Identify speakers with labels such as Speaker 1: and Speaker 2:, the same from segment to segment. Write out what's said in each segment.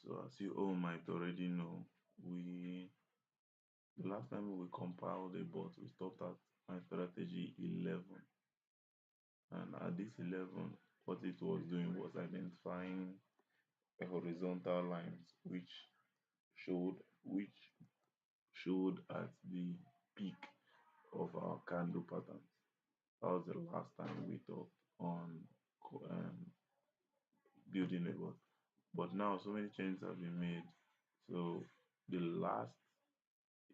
Speaker 1: So as you all might already know, we the last time we compiled a bot, we stopped at my strategy 11. And at this 11, what it was doing was identifying horizontal lines showed which showed at the peak of our candle patterns. That was the last time we talked on um, building a bot. But now so many changes have been made. So the last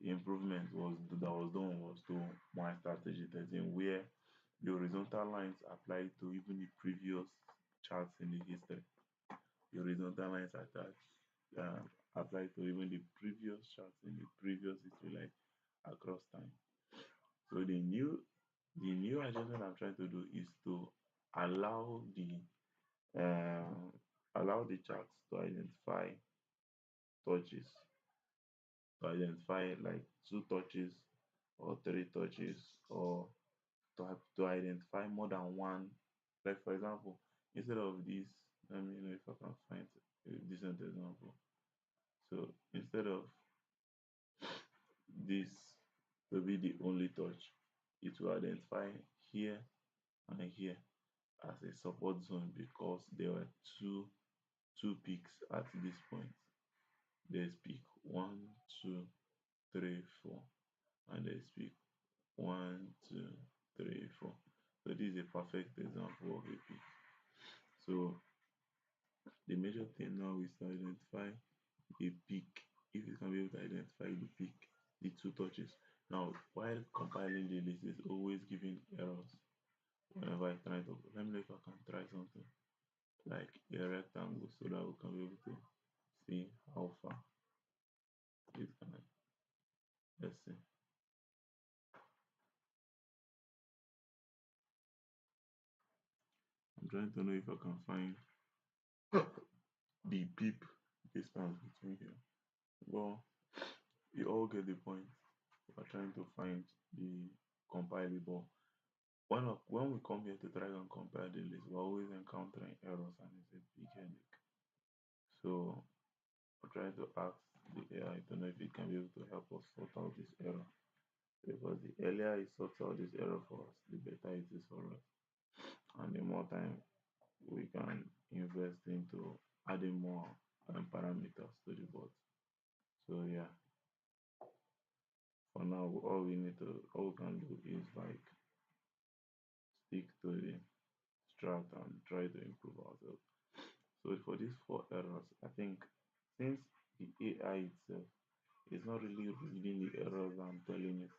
Speaker 1: improvement was done was to my strategy 13, where the horizontal lines apply to even the previous charts in the history. The horizontal lines apply to even the previous charts in the previous history, like across time. So the new adjustment I'm trying to do is to allow the allow the charts to identify touches, to identify like two touches or three touches, or to identify more than one. Like for example, instead of this, let me know if I can find a decent example. So instead of this to be the only touch, it will identify here and here as a support zone because there were two peaks at this point. There's peak one, two, three, four, and there's peak one, two, three, four. So this is a perfect example of a peak. So the major thing now is to identify a peak. If you can be able to identify the peak, the two touches. Now, while compiling the list, is always giving errors whenever I try to. Let me know if I can try something like a rectangle so that we can be able to see how far it can. Let's see. I'm trying to know if I can find the peep distance between here. Well, you all get the point. We're trying to find the compilable. When we come here to try and compare the list, we're always encountering errors and it's a big headache. So we're trying to ask the AI to know if it can be able to help us sort out this error. Because the earlier it sorts out this error for us, the better it is for us. And the more time we can invest into adding more parameters to the bot. So yeah, for now, all we can do is like stick to the strat and try to improve ourselves. So for these four errors, I think since the AI itself is not really reading the errors I'm telling it,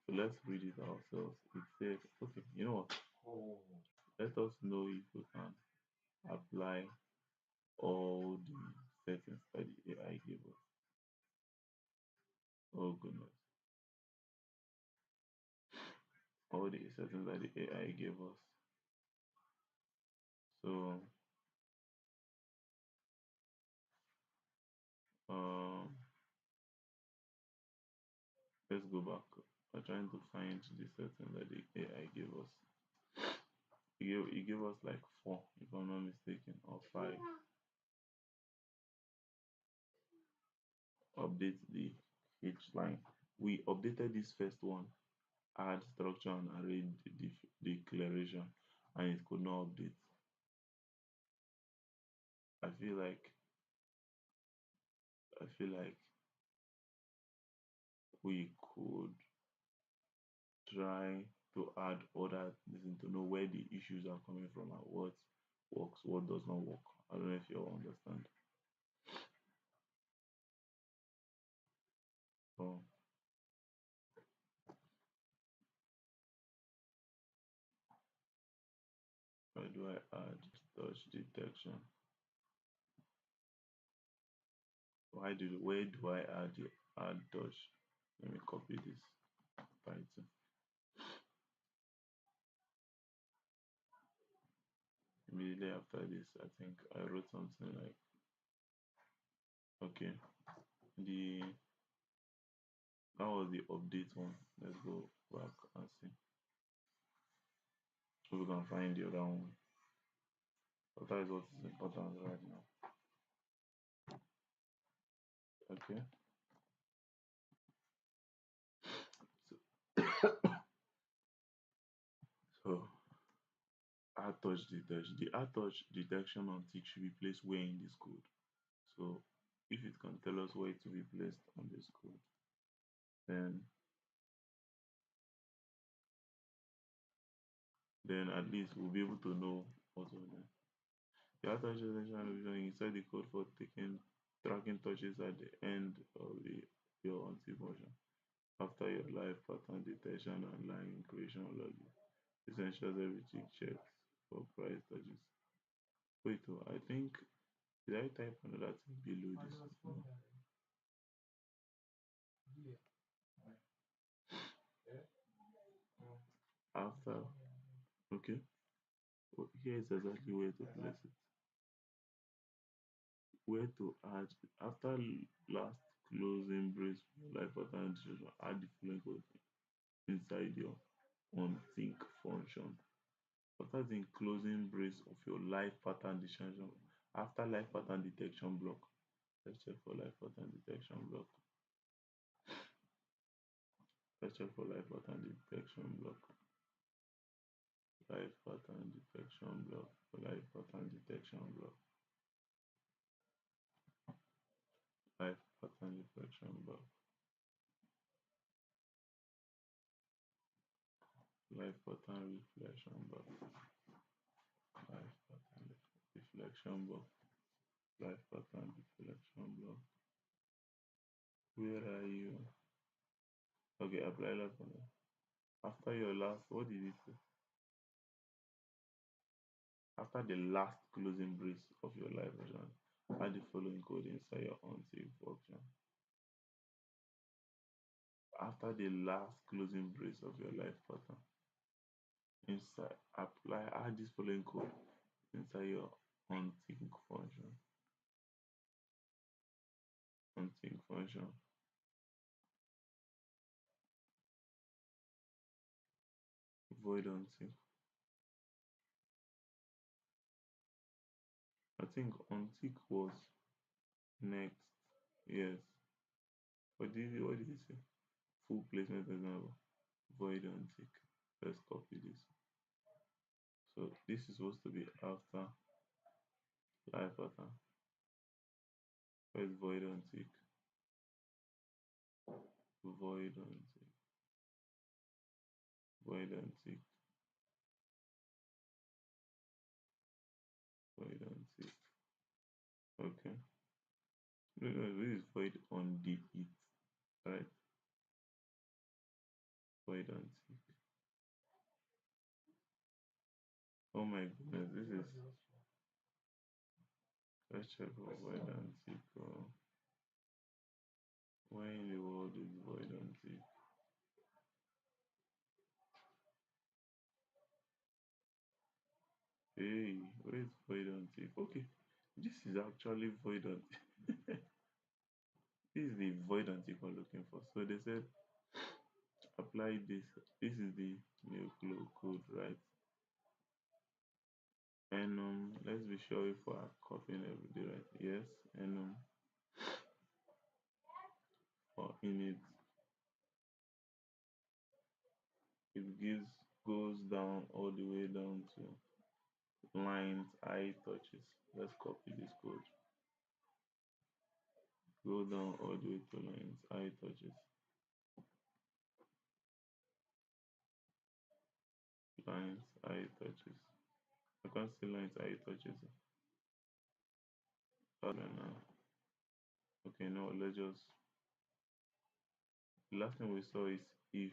Speaker 1: so let's read it ourselves. It says, okay, you know what? Let us know if we can apply all the settings that the AI gave us. Oh goodness, all the settings that the AI gave us. So um, let's go back. I'm trying to find the setting that the AI gave us. He gave us like four, if I'm not mistaken, or five. Update the H line. We updated this first one, add structure and array declaration, and it could not update. I feel like I feel like we could try to add other things to know where the issues are coming from and what works, what does not work. I don't know if you all understand. So where do I add touch detection? Where do I add touch? Let me copy this Python. Immediately after this, I think I wrote something like, okay, the that was the update one. Let's go back and see if we can find the other one. But that is what is important right now. Okay. So hard touch detection. The hard touch detection on tick should be placed where in this code. So if it can tell us where to be placed on this code, then at least we'll be able to know what's on there. The hard touch detection will be showing inside the code for taking tracking touches at the end of your untick function after your live pattern detection and line creation login. This ensures every tick checks for price touches. Wait, oh, I think did I type another thing below this? No. After, okay, oh, here is exactly where to place it. Where to add after last closing brace life pattern decision, add the following code inside your unthink function. After the closing brace of your life pattern decision, after life pattern detection block, let's check for life pattern detection block. Let's check for life pattern detection block. Life pattern detection block. Life pattern detection block. Life pattern detection block. Life pattern reflection block. Life pattern reflection block. Life pattern reflection block. Where are you? Okay, apply life pattern. After your last, what did it say? After the last closing brace of your live version, add the following code inside your untick function. After the last closing brace of your live pattern, inside apply add this following code inside your untick function. Untick function. Void untick. I think untick was next. Yes. What did you say? Full placement example. Void untick. Let's copy this. So this is supposed to be after live pattern. Where's void untick? Void untick. Void untick. Void untick. Okay. No, no, this is void on the it, right? Void untick. Oh my goodness, this is let's check for void untick. Where in the world is void untick? Hey, where is void untick? Okay, this is actually void untick. This is the void untick we're looking for. So they said apply this. This is the new code, right? And let's be sure if we're copying everything right. Yes, and for in it, it gives goes down all the way down to lines I touches. Let's copy this code. Go down all the way to lines I touches. Lines I touches. I can't see lines I touches. Now. Okay, now let's just the last thing we saw is if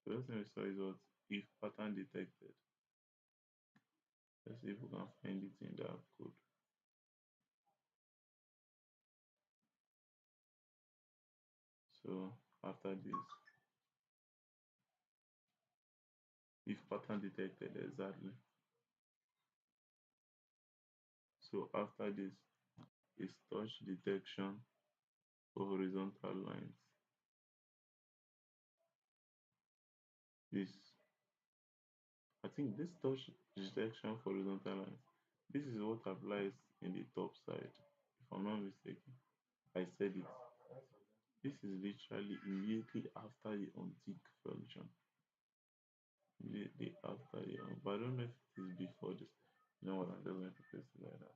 Speaker 1: the last thing we saw is what if pattern detected. Let's see if we can find it in that code. So after this, if pattern detected exactly. So after this is touch detection for horizontal lines. This I think this touch detection for horizontal lines. This is what applies in the top side, if I'm not mistaken. I said it. This is literally immediately after the untick function. Immediately after the but I don't know if it is before this. You know what? I'm just going to place it like that.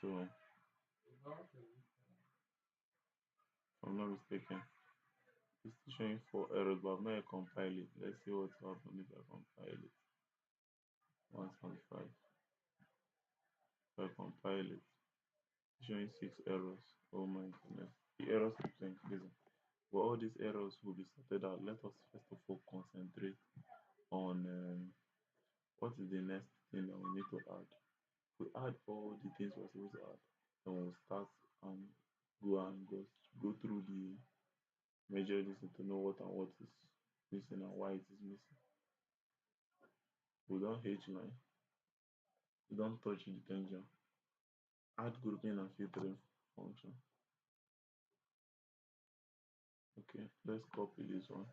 Speaker 1: Control. So, if I'm not mistaken, it's still showing 4 errors, but I've not yet compiled it. Let's see what happens if I compile it. 1.5. If I compile it, it's showing 6 errors. Oh my goodness. The errors keep increasing. But all these errors will be sorted out. Let us first of all concentrate on what is the next thing that we need to add. We add all the things we're supposed to add. Then we'll start and go through the measure this to know what and what is missing and why it is missing. We don't H9. We don't touch the tension. Add grouping and filtering function. Okay, let's copy this one.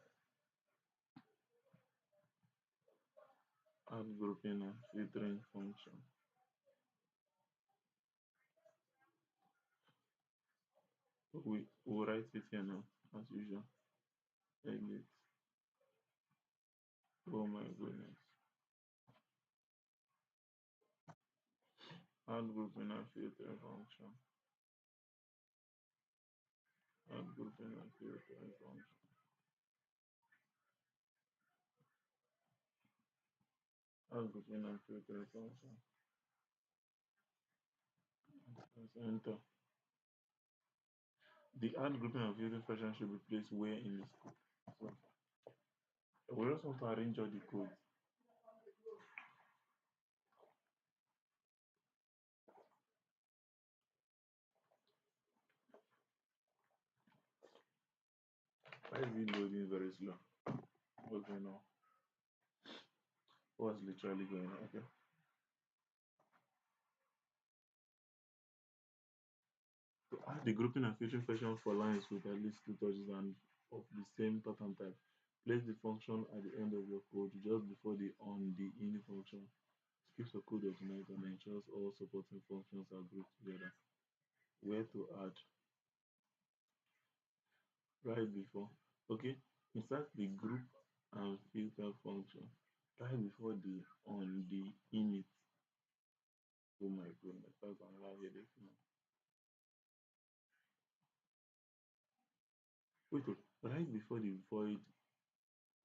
Speaker 1: Add grouping and filtering function. We write it here now as usual. Edit. Oh my goodness. Add grouping and filtering function. Add grouping and filtering function. Add grouping and filtering function. Let's enter. The add grouping and filtering function should be placed where in the scope. So we just want to arrange all the code. Why is it loading very slow? What's going on? What's literally going on? Okay. To add the grouping and filtering function for lines with at least two touches and of the same pattern type, place the function at the end of your code just before the on the in function. Skips your code overnight and ensures all supporting functions are grouped together. Where to add? Right before. Okay. Insert the group and filter function right before the on the init. Oh my goodness, that's another headache now. Wait, right before the void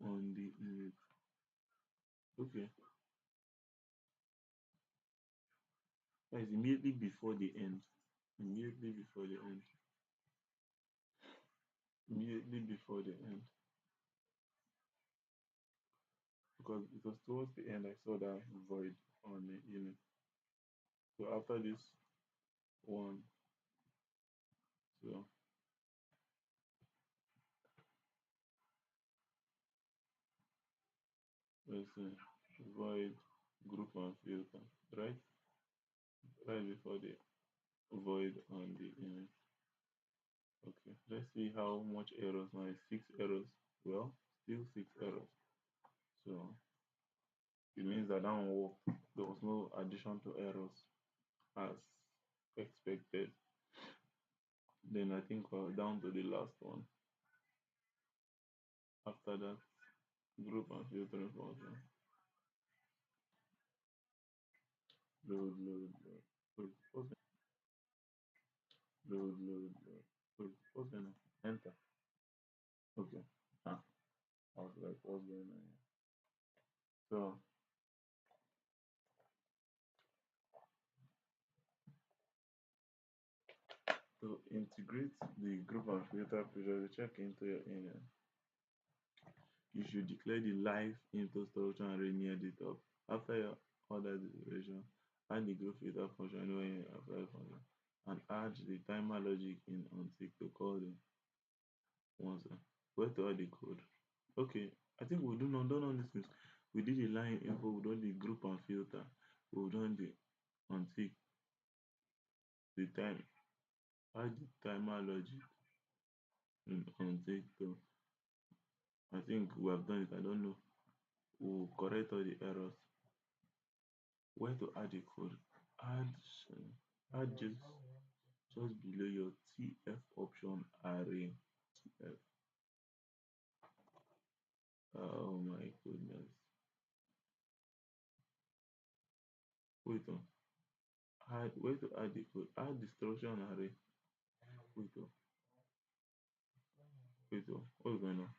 Speaker 1: on the init. Okay, that is immediately before the end. Immediately before the end. Immediately before the end. Because it was towards the end I saw that void on the init. So after this one, so let's say void group and filter, right? Right before the void on the init. Okay, let's see how much errors now. Is 6 errors. Well, still 6 errors. So it means that one worked. There was no addition to errors as expected. Then I think we're down to the last one. After that, group and filtering function. Load. Wait, load. Wait, what's going on? Enter. Okay. Ah, I was like, what's going on here? So to integrate the group and filter feature, check into your email. You should declare the live into structure and near the top. After your order declaration, add the group filter function when you apply function and add the timer logic in untick to call the once. Where to add the code? Okay, I think we do not done all these things. We did the line info, we done the group and filter, we've done the untick, the time, add the timer logic in untick. So I think we have done it. I don't know. We'll correct all the errors. Where to add the code? Add just below your TF option array. TF. Oh my goodness. Wait on. Add where to add the code? Add destruction array. Wait on. Wait on. What's going on?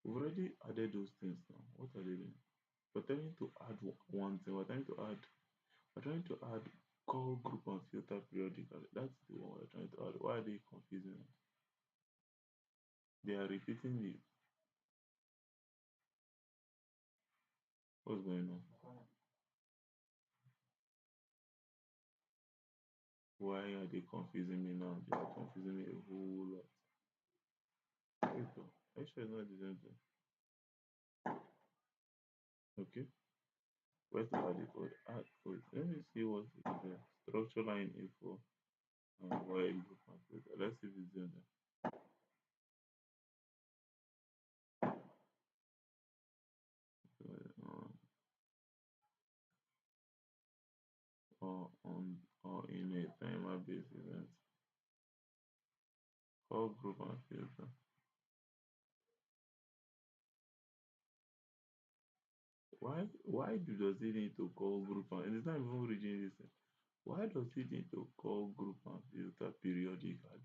Speaker 1: We've already added those things now. What are they doing? We're trying to add one thing. We're trying to add call group and filter periodically. That's the one we're trying to add. Why are they confusing us? They are repeating the what's going on? Why are they confusing me now? They are confusing me a whole lot. Wait, oh, are you sure it's not the same thing? Okay. Where's the add the code? Add code. Let me see what is there. Structure line info and where group and filter. Let's see if it's there. Uh, or in a timer based event. Call group and filter. Why does it need to call group and it's not even reading this thing. Why does it need to call group and filter periodically?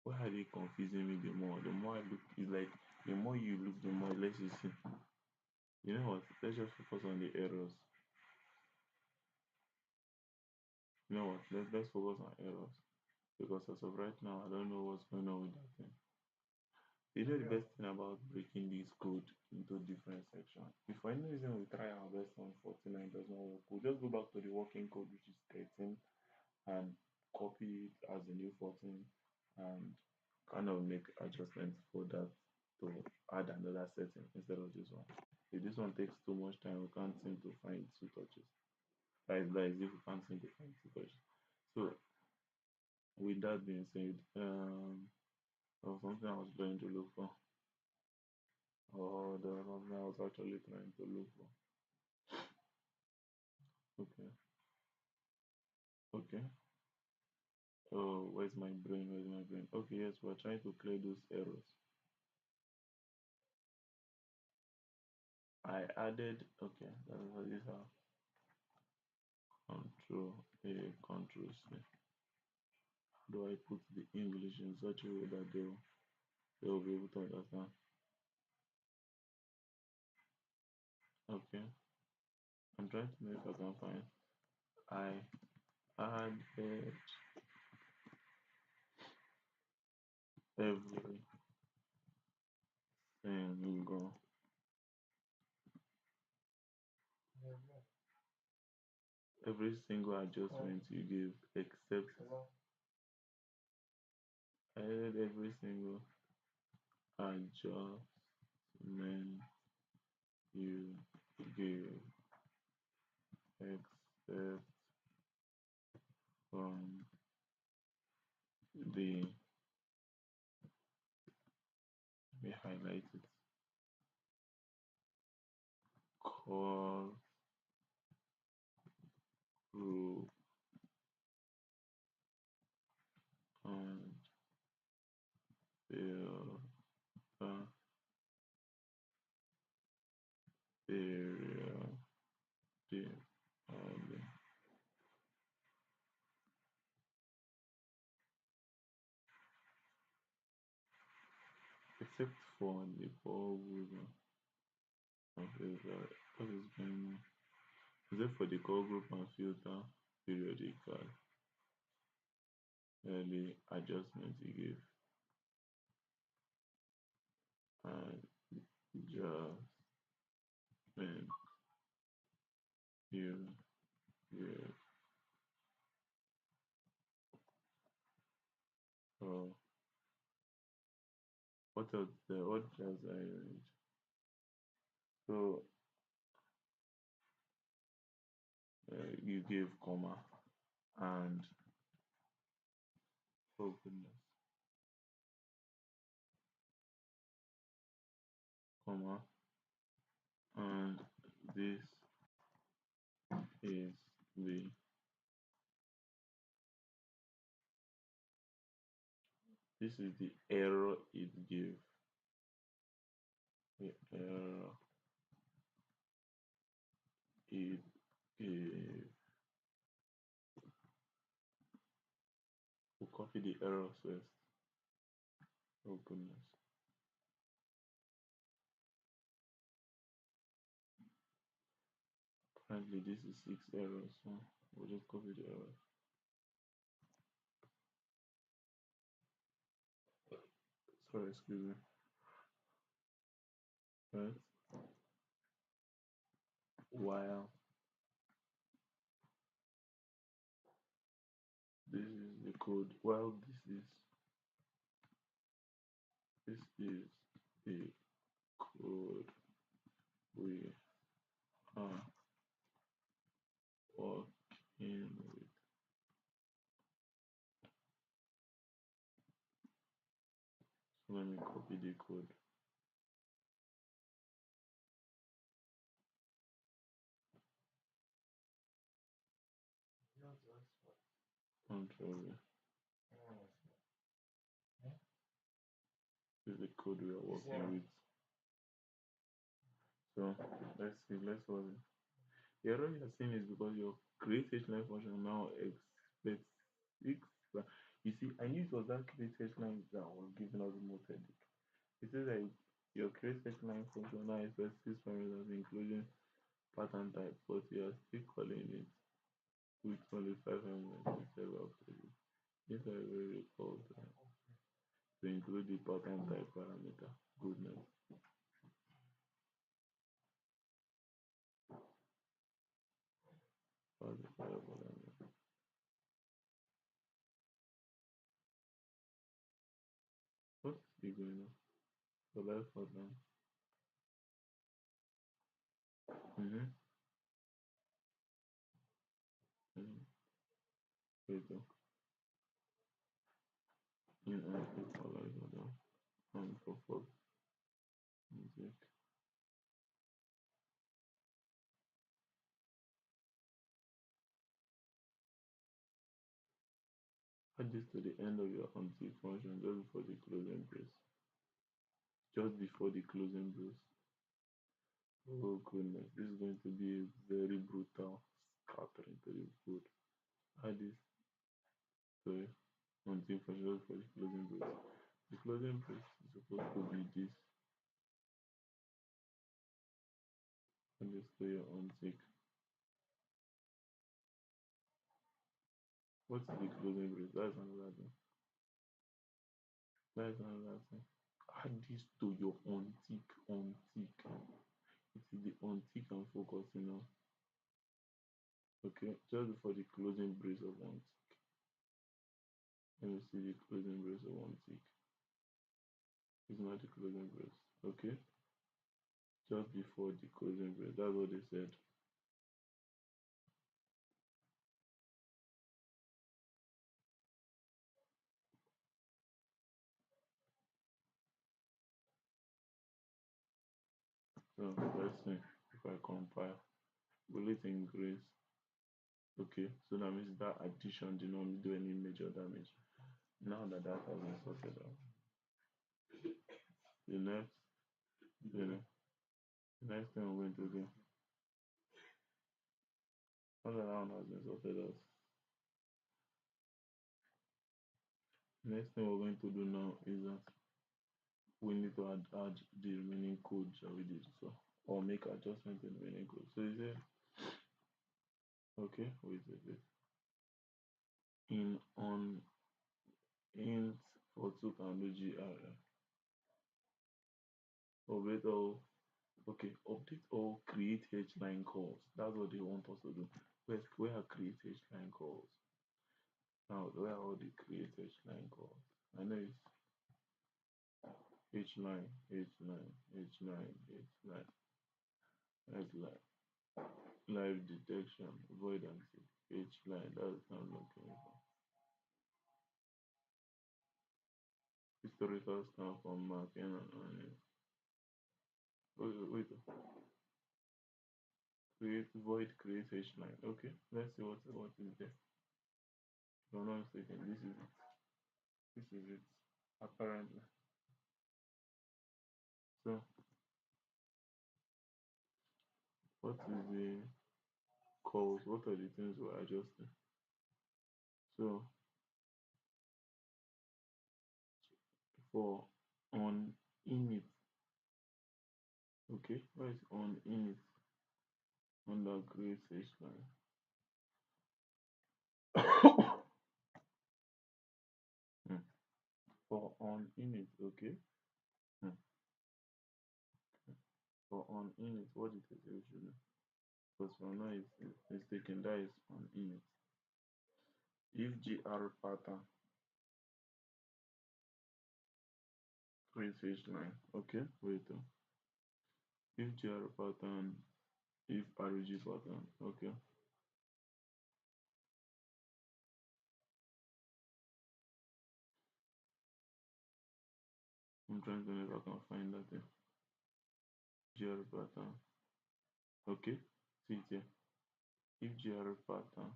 Speaker 1: Why are they confusing me the more? The more I look, it's like the more you look, the more less you see. You know what? Let's just focus on the errors. You know what? Let's focus on errors. Because as of right now, I don't know what's going on with that thing. You know the best thing about breaking this code into different sections? If for any reason we try our best on 14 and it does not work, we'll just go back to the working code which is 13 and copy it as a new 14 and kind of make adjustments for that to add another setting instead of this one. If this one takes too much time, we can't seem to find two touches. That is if we can't seem to find two touches. So with that being said, there was something I was trying to look for. Oh, there was something I was actually trying to look for. Okay, okay. Oh, where's my brain? Where's my brain? Okay, yes, we're trying to clear those errors. I added, okay, these are control A, control C. Do I put the English in such a way that they'll be able to understand? Okay, I'm trying to know if I can find. I added every single adjustment you give except I added every single adjustment you give except from the let me highlight it call group and filter period except for the call group and filter. What is going on? Except for the call group and filter periodical early adjustment you give and adjustment you give. Oh, what else? What else I read? So you give comma and oh goodness. This is the error it gave. The error it gave. We'll copy the errors first. Oh goodness. Apparently this is 6 errors, so we'll just copy the errors. Sorry, excuse me. Right? While this is the code, while this is the code we are working with. So let me copy the code. Control V. This is the code we are working with. So let's see, let's solve it. The error you're seeing is because your create line function now expects six. You see, I knew it was that create line that was giving us the most headache. It says that your create line function now expects six parameters including pattern type, but you are still calling it with only five elements instead of three. This I will recall to include the pattern type parameter. Goodness. What's the parameter? What's the going on? So let's for them. Mm-hmm. Mm-hmm. Wait, in equalize order and for music. Add this to the end of your until function just before the closing brace. Just before the closing brace. Oh goodness, this is going to be a very brutal scattering to the code. Add this to until function just before the closing brace. The closing brace is supposed to be this. And this to your untick. What's the closing brace? That's another thing. That's another thing. Add this to your untick. It is the untick I'm focusing on. Okay, just before the closing brace of one tick. Let me see the closing brace of one tick. It's not the closing brace. Okay, just before the closing brace. That's what they said. So let's see if I compile. Will it increase? Okay, so that means that addition did not do any major damage. Now that that has been sorted out, the next, you know, the next thing we're going to do, now that that one has been sorted out, the next thing we're going to do now is that we need to add the remaining code that we did so, or make adjustments in the remaining code. So is it okay? Wait a bit. In on int for took and do grf. Update all okay, update all create h line calls. That's what they want us to do. Where are create h line calls? Now where are all the create h line calls? I know it's h line, h line, h line, h line, h line. Live detection, avoidance, H line, that's not looking for. Historical stamp from marking and wait, Create void create h line. Okay, let's see what is there. If I'm not mistaken, this is it. This is it. Apparently. So what is the calls? What are the things we're adjusting? So for on init, okay, what is on init under create h line? Hmm. For on init, okay. Hmm. For on init, what did it say we should do? Because for now it's mistaken, that is on init. If gr pattern create h line, okay, wait. If gr pattern, if reg pattern, okay. I'm trying to know if I can find that thing. Gr pattern, okay. See it here. If gr pattern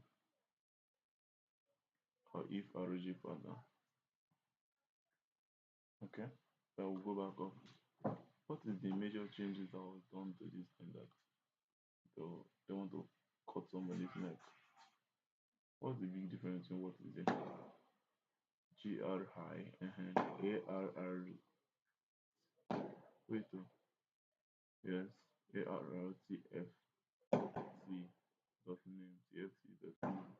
Speaker 1: or if reg pattern, okay. I will go back up. What is the major changes that was done to this thing that they want to cut somebody's neck? What's the big difference in what is it? Gr high, arr. Wait, yes, arrtf c dot name tft dot name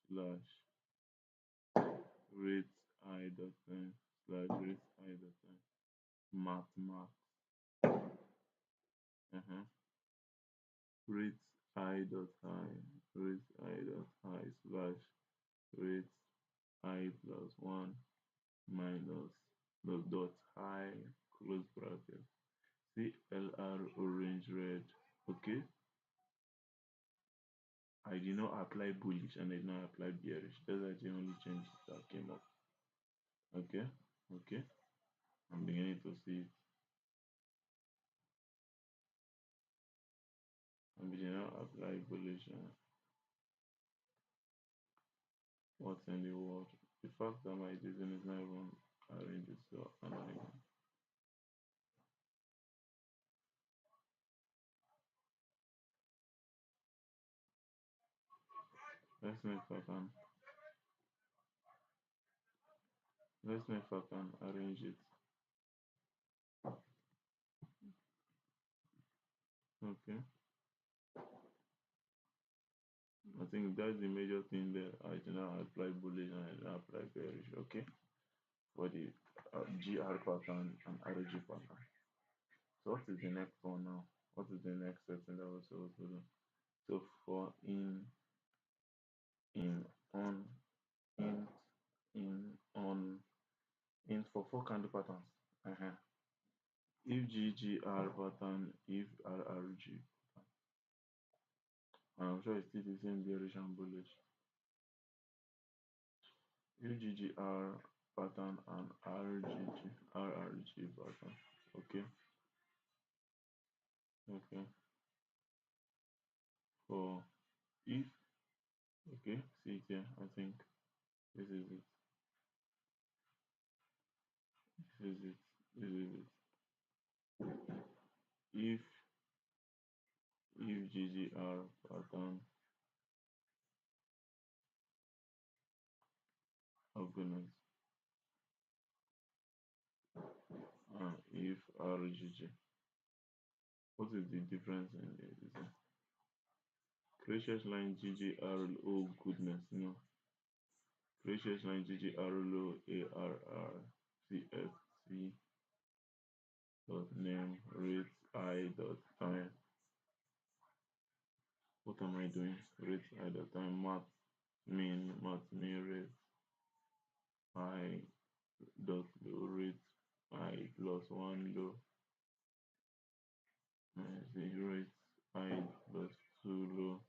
Speaker 1: slash rate I dot time slash rate I dot time math rate I dot high rate I dot high slash rate I plus one minus the dot high close bracket CLR orange red. Okay, I did not apply bullish and I did not apply bearish. Those are the only changes that came up. Okay, okay. I'm beginning to see it. I'm beginning to apply bullish. What's in the world? The fact that my design is not even arranged so annoying. Let's know if I can. Let's know if I can arrange it. Okay. I think that's the major thing there. I did not apply bullish and I did not apply bearish. Okay. For the GR pattern and RG pattern. So what is the next one now? What is the next setting that we're supposed to do? So for in, on, in, on, in for four candle patterns. If GGR pattern, if RRG, and I'm sure it's still the same bearish and bullish. If GGR pattern and RRG pattern. Okay, okay. For if, okay, see it here. I think this is it. This is it. This is it. If GGR pattern, oh goodness, if RGG. What is the difference in this? Gracious line GGR, oh goodness, no. Gracious line GGR low ARR CFC dot name rate I dot time. What am I doing? Rate I dot time math mean rate I dot low rate I plus one low the rate I plus two low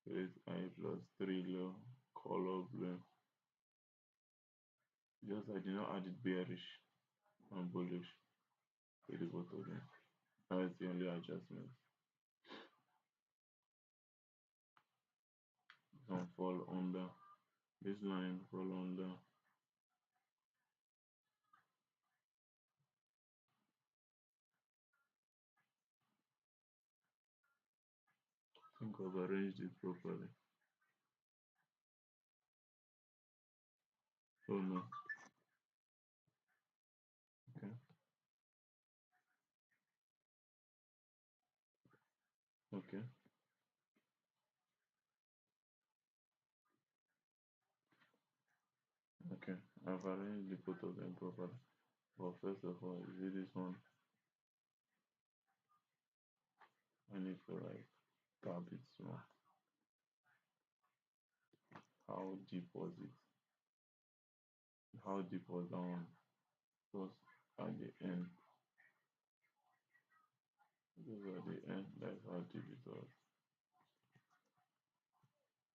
Speaker 1: rate I plus three low color blue. Just I did not add it bearish and bullish to the both of them. That's the only adjustment. can fall under this line, fall under. I think I've arranged it properly. Oh no. Okay. Okay. Okay. I've arranged the both of them properly. But first of all, you see this one, I need to like tap it small. How deep was it? How deep was that one? Was at the end. It was at the end. That's how deep it was.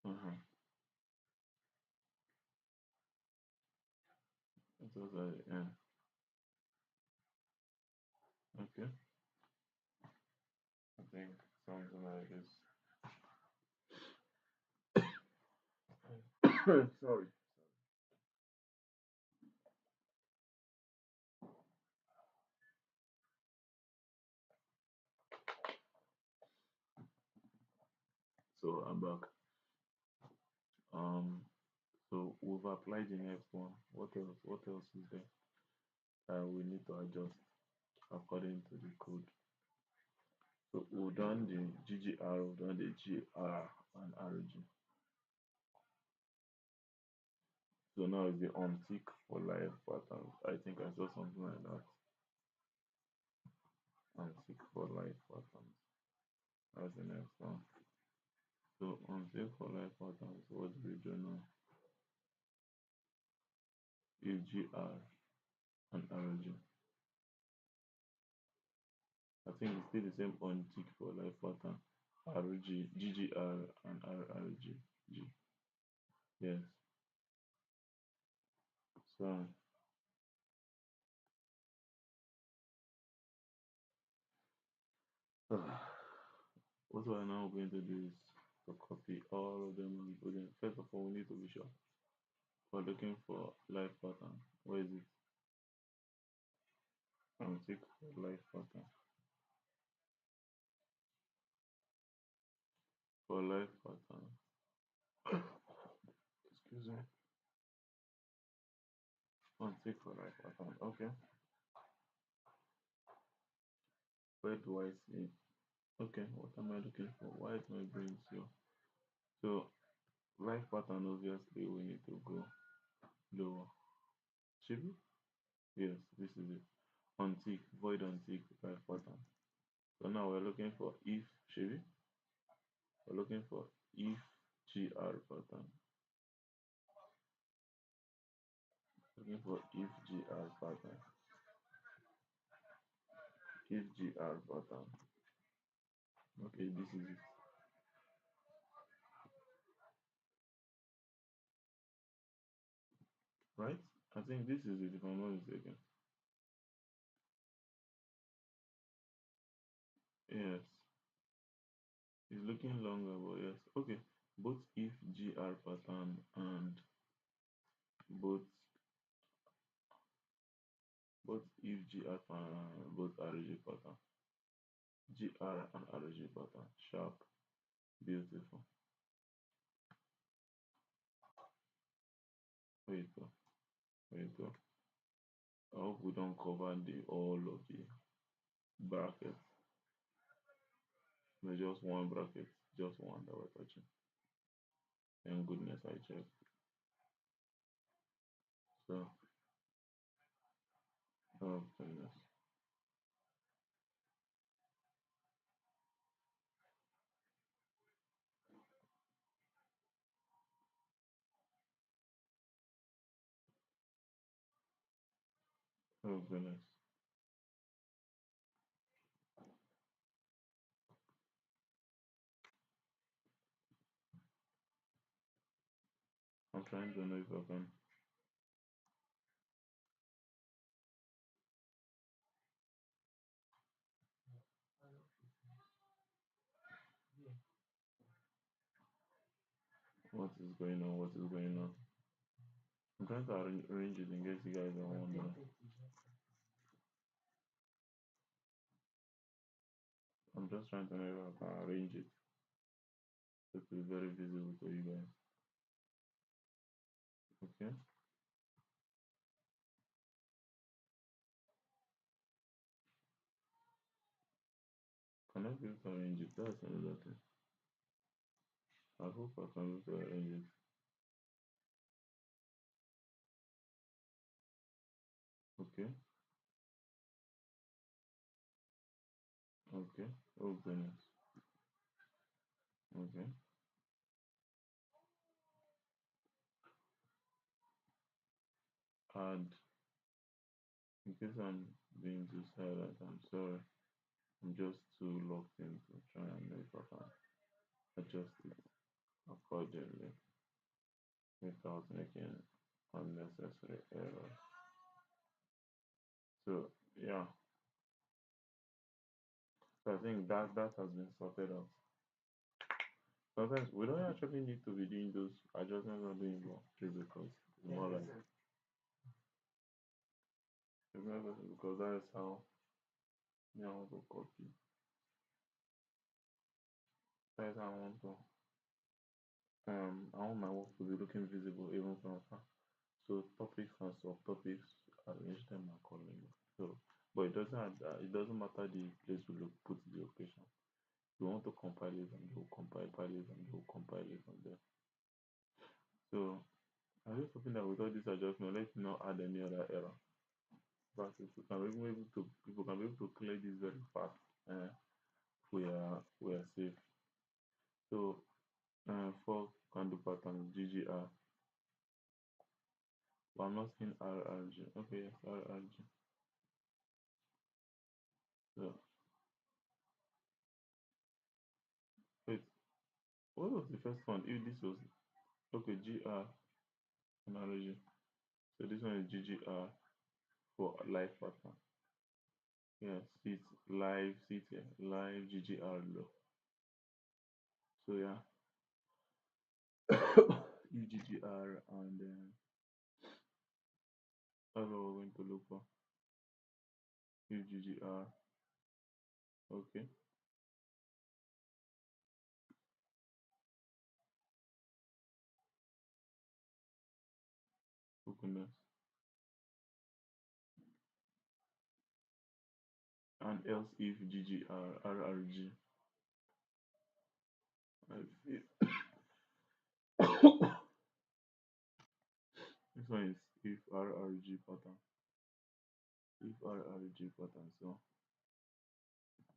Speaker 1: Uh-huh. It was at the end. Okay. I think something like this. Sorry. So I'm back. Um so we've applied the next one. What else? What else is there? We need to adjust according to the code. So we've done the GGR, we've done the GR and RG. So now it's the untick for live patterns. I think I saw something like that. Untick for live patterns. That's the next one. So untick for live patterns, what do we do now? Is GR and RG. I think it's still the same untick for live pattern. RG, GGR and RRG. Yes. So what we're now going to do is to copy all of them and put them. First of all, we need to be sure we're looking for live pattern. Where is it? Untick for live pattern. For live pattern. Excuse me. Untick for live pattern. Okay. Where do I see? Okay, what am I looking for? Why is my brain slow? So live pattern, obviously we need to go lower. Should we? Yes, this is it. Untick, void untick, live pattern. So now we're looking for if, should we? We're looking for if gr pattern. Looking for if gr pattern. If gr pattern. Okay, this is it. Right? I think this is it if I'm not mistaken. Yes. It's looking longer, but yes. Okay. Both if gr pattern and both both if gr pattern both rg pattern. Gr and rg pattern. Sharp. Beautiful. Wait though. Wait though. I hope we don't cover the all of the brackets. No, just one bracket. Just one that we're touching. Thank goodness I checked. So oh goodness. Oh goodness. I'm trying to know if I can. What is going on? What is going on? I'm trying to arrange it in case you guys don't wonder. I'm just trying to know if I can arrange it so it will be very visible to you guys. Okay. Can I be able to arrange it? That's another thing. I hope I can be able to arrange it. Okay. Okay. Oh goodness. Okay. And in case I'm being too silent, I'm sorry. I'm just too locked in to try and know if I can adjust it accordingly without making unnecessary errors. So yeah, so I think that has been sorted out. Sometimes we don't actually need to be doing those adjustments or doing more because it's more like it's not because that is how me I want to copy. That is how I want to I want my work to be looking visible even from far. So topics and subtopics, arrange them accordingly. So, but it doesn't matter the place we look put the location. We want to compile it and we'll compile it and we'll compile it from there. So I'm just hoping that with all this adjustment, let me not add any other error. But if we can be able to people can be able to clear this very fast, uh, we are safe. So for can do pattern GGR. But I'm not seeing RRG. Okay, yes, RRG. So wait, what was the first one? If this was okay, GR analogy. So this one is GGR for live pattern. Yes, it's live, sit here, live GGR low. So yeah, UGGR and that's what we're going to look for. UGGR. Okay, openness. And else if GGR, RRG. I feel this one is if RRG pattern. If RRG pattern. So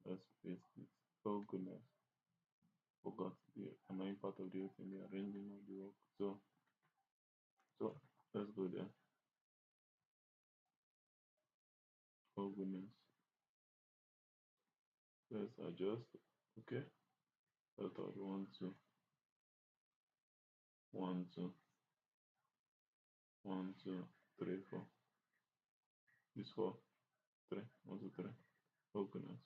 Speaker 1: let's paste it. Oh goodness, forgot the annoying part of the whole thing, the arranging of the work. So let's go there. Oh goodness. Let's adjust. Okay. I thought one, two, one, two, one, two, three, four. This four, three, one, two, three. Oh goodness.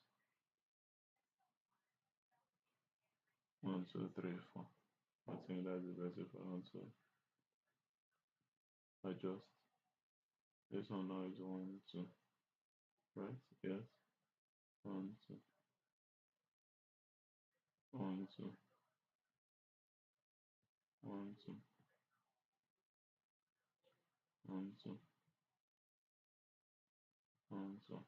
Speaker 1: One, two, three, four. I think that's the best if I want to adjust. This one now is one, two, right? Yes. One, two, one, two, one, two, one, two, one, two,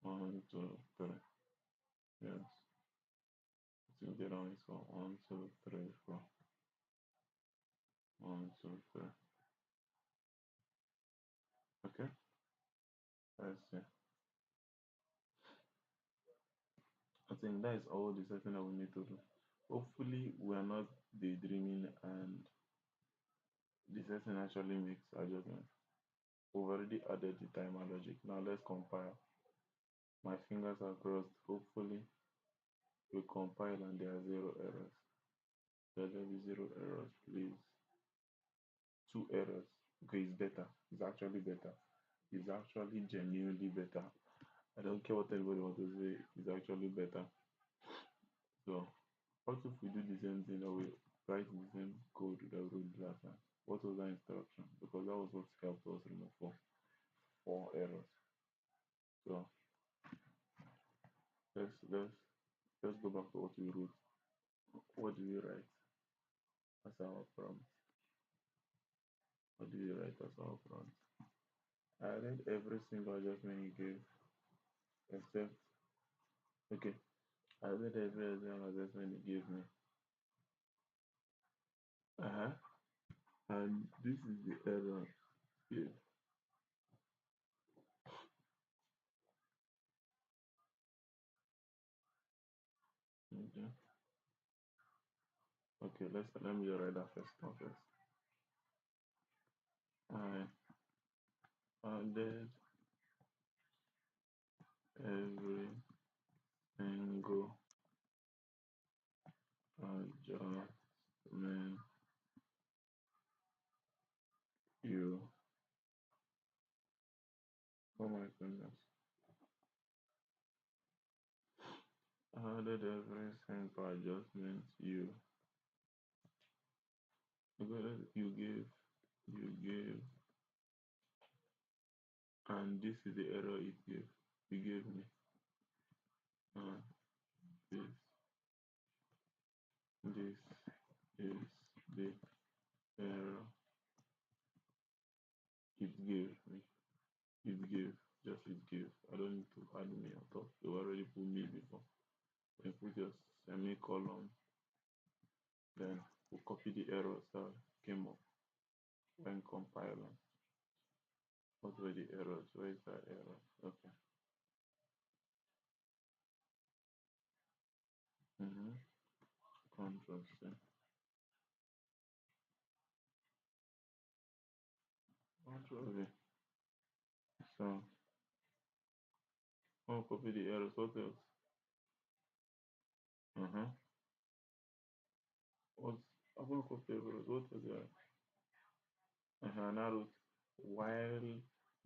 Speaker 1: one, two, three. Yes. I think the other one is for one, two, three, four. One, two, three. Okay. Let's see. I think that is all the setting that we need to do. Hopefully, we are not daydreaming and the setting actually makes adjustment. We've already added the timer logic. Now let's compile. My fingers are crossed. Hopefully, we compile and there are zero errors. Let there be zero errors, please. Two errors. Okay, it's better. It's actually better. It's actually genuinely better. I don't care what anybody wants to say. It's actually better. So What if we do the same thing or we write the same code that we wrote the last time? What was that instruction? Because that was what helped us remove four errors. So let's go back to what we wrote. What do we write as our prompt? What do we write as our prompt? I read every single adjustment he gave except okay. I read every single adjustment he gave me. Uh-huh. And this is the error here. Okay. Okay, let me just write that first one first. I added every single adjustment you oh my goodness. Added every single adjustment you gave and this is the error it gave. You gave me. Uh, this this is the error it gave me. It gave. Just it gave. I don't need to add me on top. You already put me before. Then put your semicolon. Then we'll copy the errors that came up when compiling. What were the errors? Where is that error? Okay. Mm-hmm. Control C. Control V. So I'll copy the errors. What else? Uh-huh. What's I'm gonna copy errors. What was that? Uh-huh. Now look, while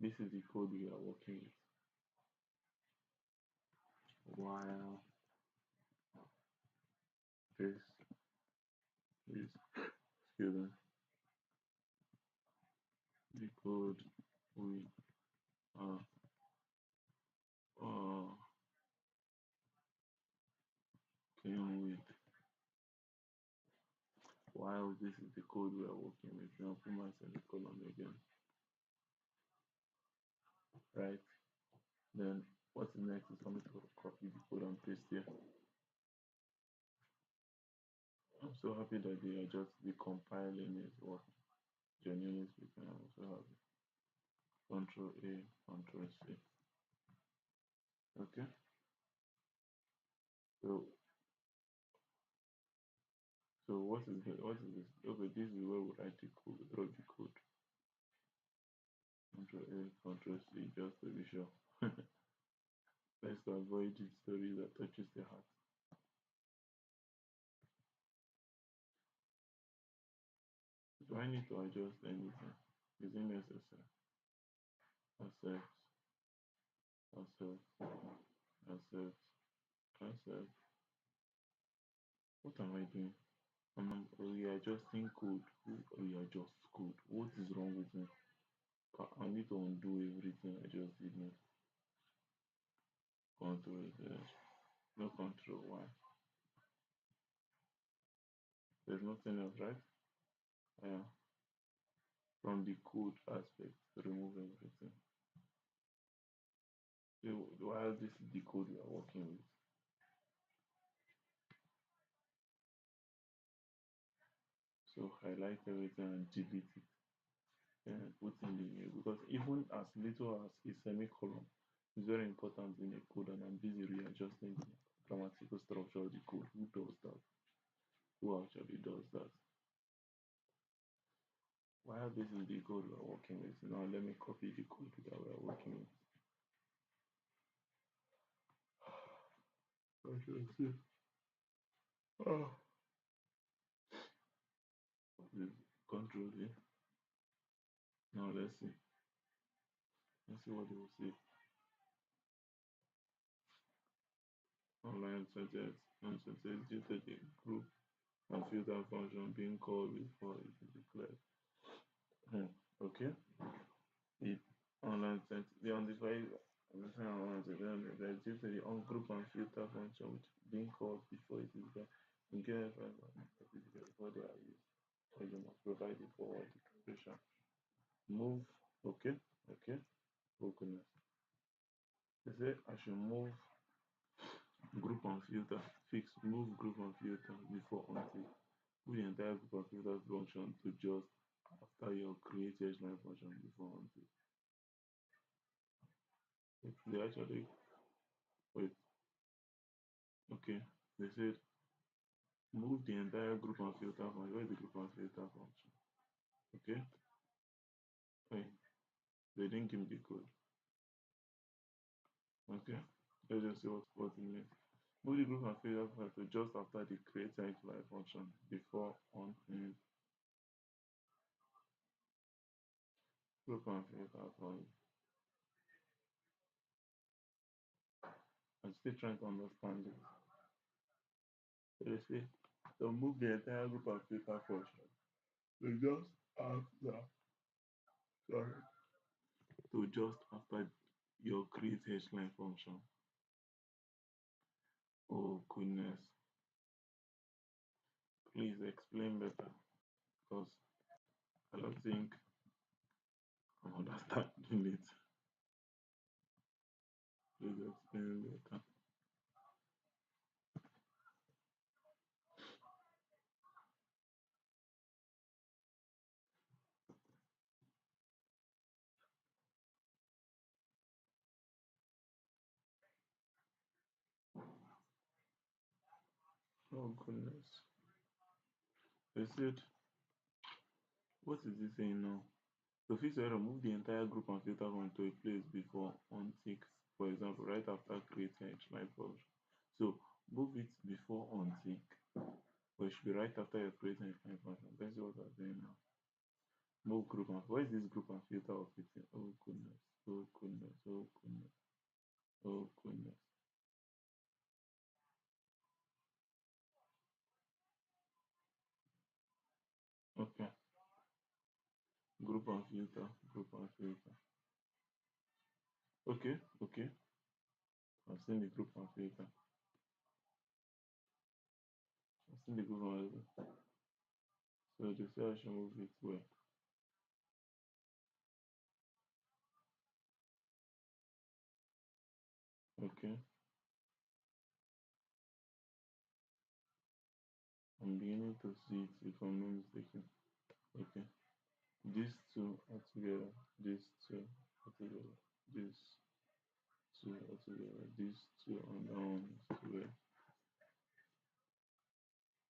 Speaker 1: this is the code we are working with. While this is excuse me, the code we are working with. While this is the code we are working with. Now put my semicolon again. Right? Then what's next is for me to copy the code and paste here. I'm so happy that they are just decompiling it or genuinely speaking. I'm so happy. Control A, Control C. Okay. So what is this? Okay, this is where we write the code, draw the code. Control A, Control C, just to be sure. Let's avoid the story that touches the heart. Do I need to adjust anything? Is it necessary? Accept, accept, accept, accept. What am I doing? Readjusting code. Readjust code. What is wrong with me? I need to undo everything I just did now. Control Z. No control Y. There's nothing else, right? Yeah. From the code aspect, remove everything. So while this is the code we are working with, so highlight everything and delete it. And put in the new because even as little as a semicolon is very important in a code, and I'm busy readjusting the grammatical structure of the code. Who does that? Who actually does that? While this is the code we're working with, now let me copy the code that we're working with. Control C. Oh, Control A. Now let's see. Let's see what they will say. Online sentence. And so it says due to the group and filter function being called before it is declared. Okay. It the undefined that due to the on group and filter function which being called before it is declared. In case before they are used. So you must provide the forward declaration. Move. Okay. Okay. Oh goodness. They say I should move group and filter. Fix move group and filter before until put the entire group and filter function to just after your create line function before until. They actually wait. Okay. They said move the entire group and filter function. Where is the group and filter function? Okay. Wait. They didn't give me the code. Okay. Let's just see what it means. Move the group and filter function just after the create line function before on group and filter function. I'm still trying to understand it. So they say to move the entire group and filter function. So just after sorry. So just after your create line function. Oh goodness. Please explain better because I don't think I'm understanding it. Please explain better. Oh goodness. They said, what is this saying now? To fix error, move the entire group and filter from to a place before untick. For example, right after creating line function. So move it before untick, but it should be right after you're creating line function. Let's see what I'm doing now. Move group and where is this group and filter of it? Oh goodness, oh goodness, oh goodness, oh goodness. Okay, group and filter, group and filter. Okay, okay. I've seen the group and filter. I've seen the group and filter. So they say I should move it where? Okay, I'm beginning to see it if I'm not mistaken. Okay, these two are together. These two are together. These two are together. These two are down together.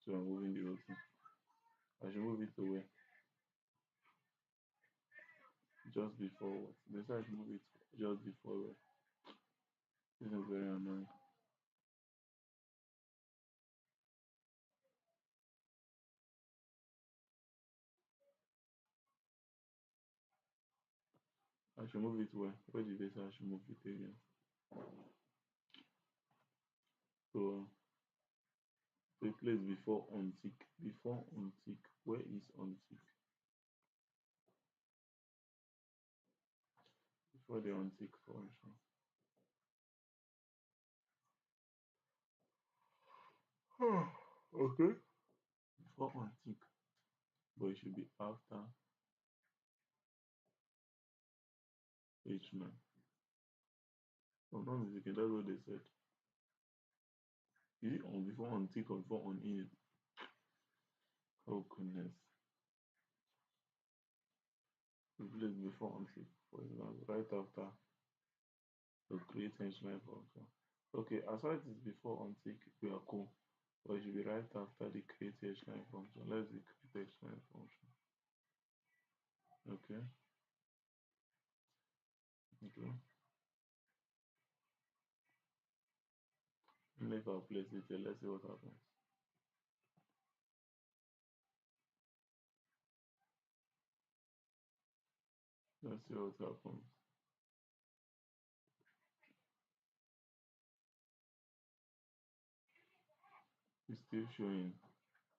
Speaker 1: So I'm moving the whole thing. I should move it to where? Just before what? They said I should move it just before where? This is very annoying. I should move it where? Where did they say I should move it again? So the place before untick. Before untick. Where is untick? Before the untick function. Okay. Before untick. But it should be after H9. I'm not mistaken, that's what they said. Is it on before untick or before on in? Oh goodness. The place before untick, for example, right after the create H9 function. Okay, as far as it's before untick, we are cool. But it should be right after the create H9 function. Let's the create H9 function. Okay. Okay. Make our place it here. Let's see what happens. Let's see what happens. It's still showing.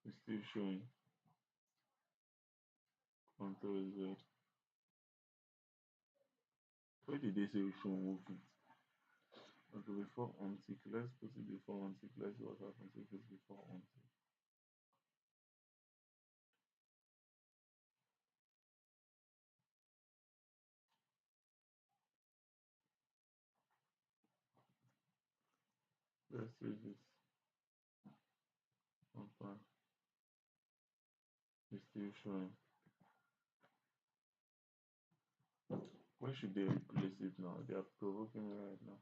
Speaker 1: It's still showing. Control Z. Why did they say we should move it? Okay, before untick. Let's put it before untick. Let's see what happens if it's before untick. Let's see this. Okay. It's still showing. Where should they replace it now? They are provoking me right now.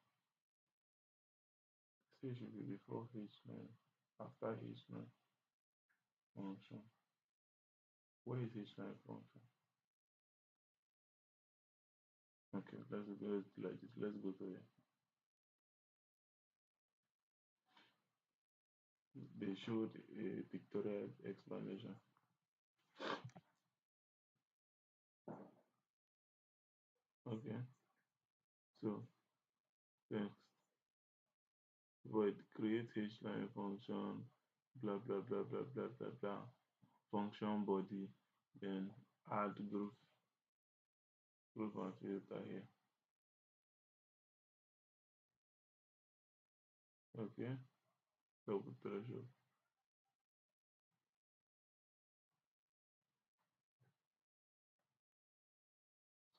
Speaker 1: Say it should be before H9, after H9 function. Where is H9 function? Okay, let's go like this. Let's go to it. They showed a pictorial explanation. Okay, so text void create H9 function, blah blah blah blah blah blah blah. Function body, then add group and filter here. Okay, double threshold.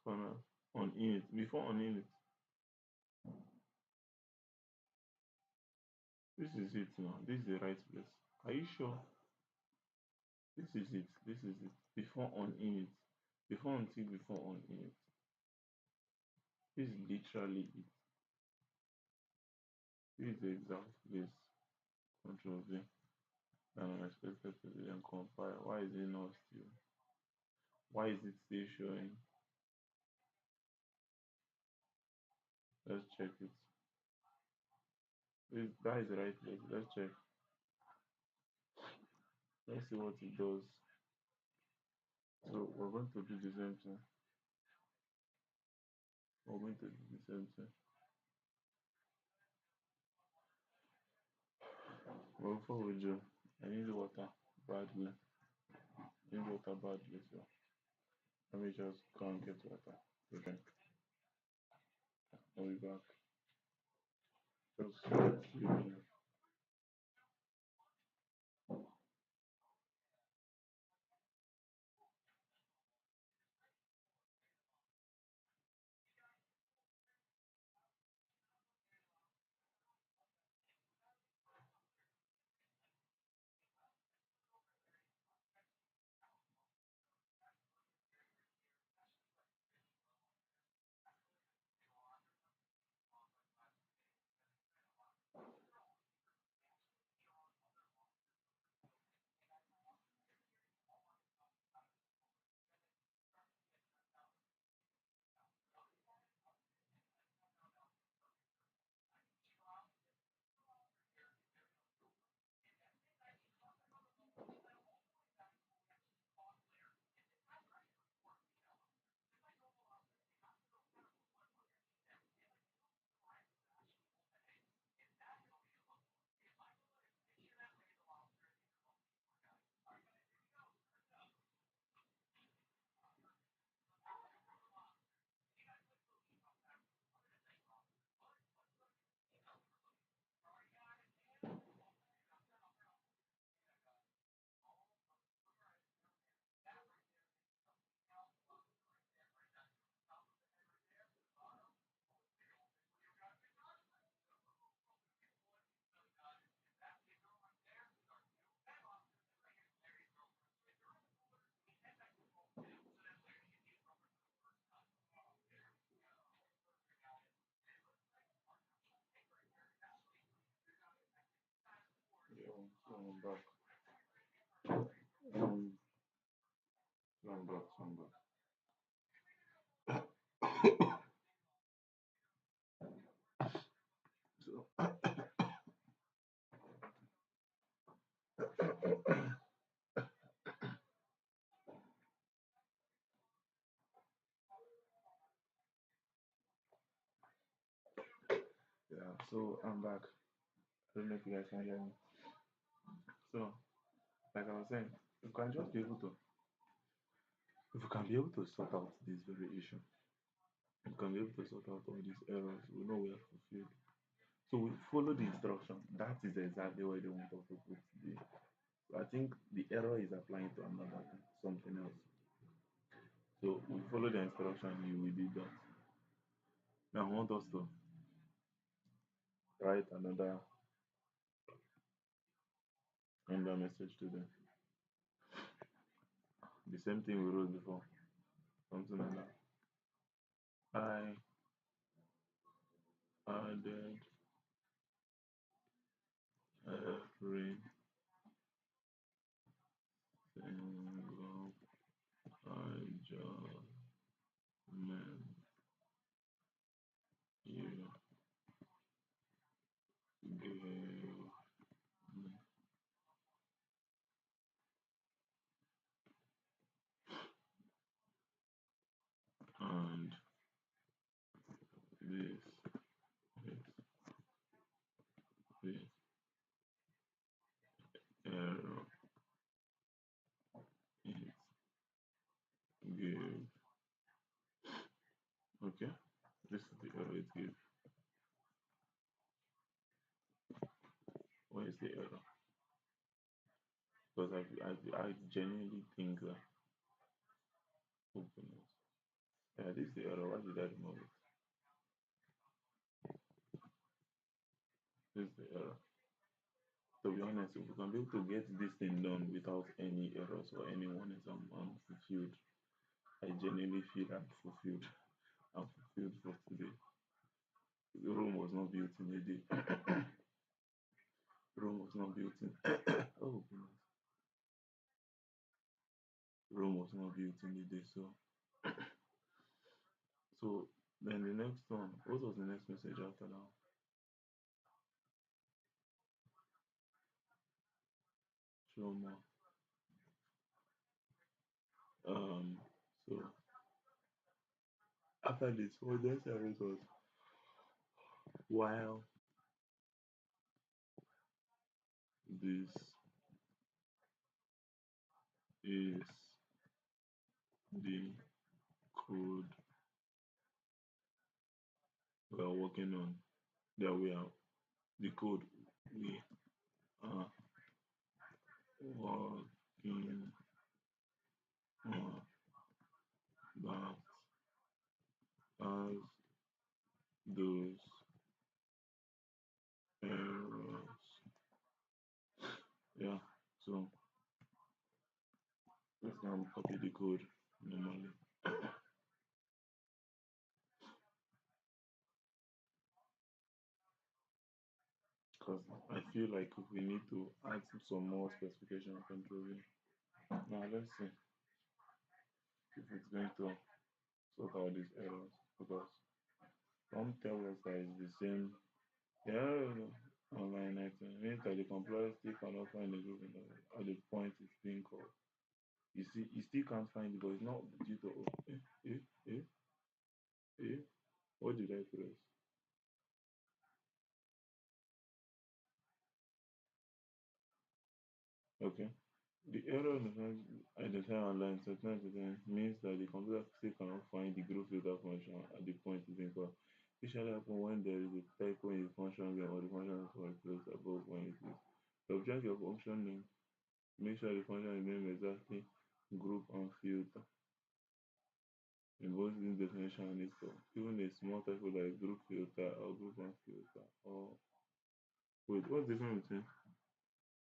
Speaker 1: Spanner on init. Before on init. This is it now. This is the right place. Are you sure? This is it. This is it. Before on init. Before until before on init. This is literally it. This is the exact place. Control V. And unexpected president compile. Why is it not still? Why is it still showing? Let's check it. That is the right place. Let's check. Let's see what it does. So we're going to do the same thing. We're going to do the same thing. But before we do, I need water badly. I need water badly, so let me just go and get water to drink. I'll be back. Just sleeping. Yeah, so I'm back. Um, so I'm back. So I'm back. So yeah, so I'm back. I don't know if you guys can hear me. So, like I was saying, you can just be able to, if you can be able to sort out this very issue, you can be able to sort out all these errors, we know we are fulfilled. So we follow the instruction. That is exactly what they want us to put the. I think the error is applying to another thing, something else. So we follow the instruction, we did that. Now I want us to write another message to them. The same thing we wrote before, something like that. I added every single adjustment you gave me, and this is the error it gave. Okay, this is the error it gave. What is the error? Because I genuinely think that, oh goodness, yeah, this is the error. Why did I remove it? This is the error. To be honest, if we can be able to get this thing done without any errors or any warnings, I'm fulfilled. I genuinely feel I'm fulfilled. I'm fulfilled for today. Rome was not built in a day. Rome was not built in. Oh goodness. Rome was not built in a day. So then the next one. What was the next message after that? Show more. Um. So after this, what the next error was while this is the code we are working on, that we are the code we are working on, that has those errors. Yeah. So let's now copy the code normally. Because I feel like we need to add some more specification of control. Now let's see if it's going to sort out these errors, because some tell us that it's the same. Yeah, online item means that the compiler still cannot find the group at the point it's being called. You see, you still can't find it, but it's not due to eh. What did I press? Okay. The error identified online sometimes means that the computer still cannot find the group filter function at the point it's being called. This shall happen when there is a typo in the function name or the function is placed above when it is. To object your function name, make sure the function name exactly group and filter. In both this definition and its code. Even a small typo like group filter or group and filter. Or wait, what's the difference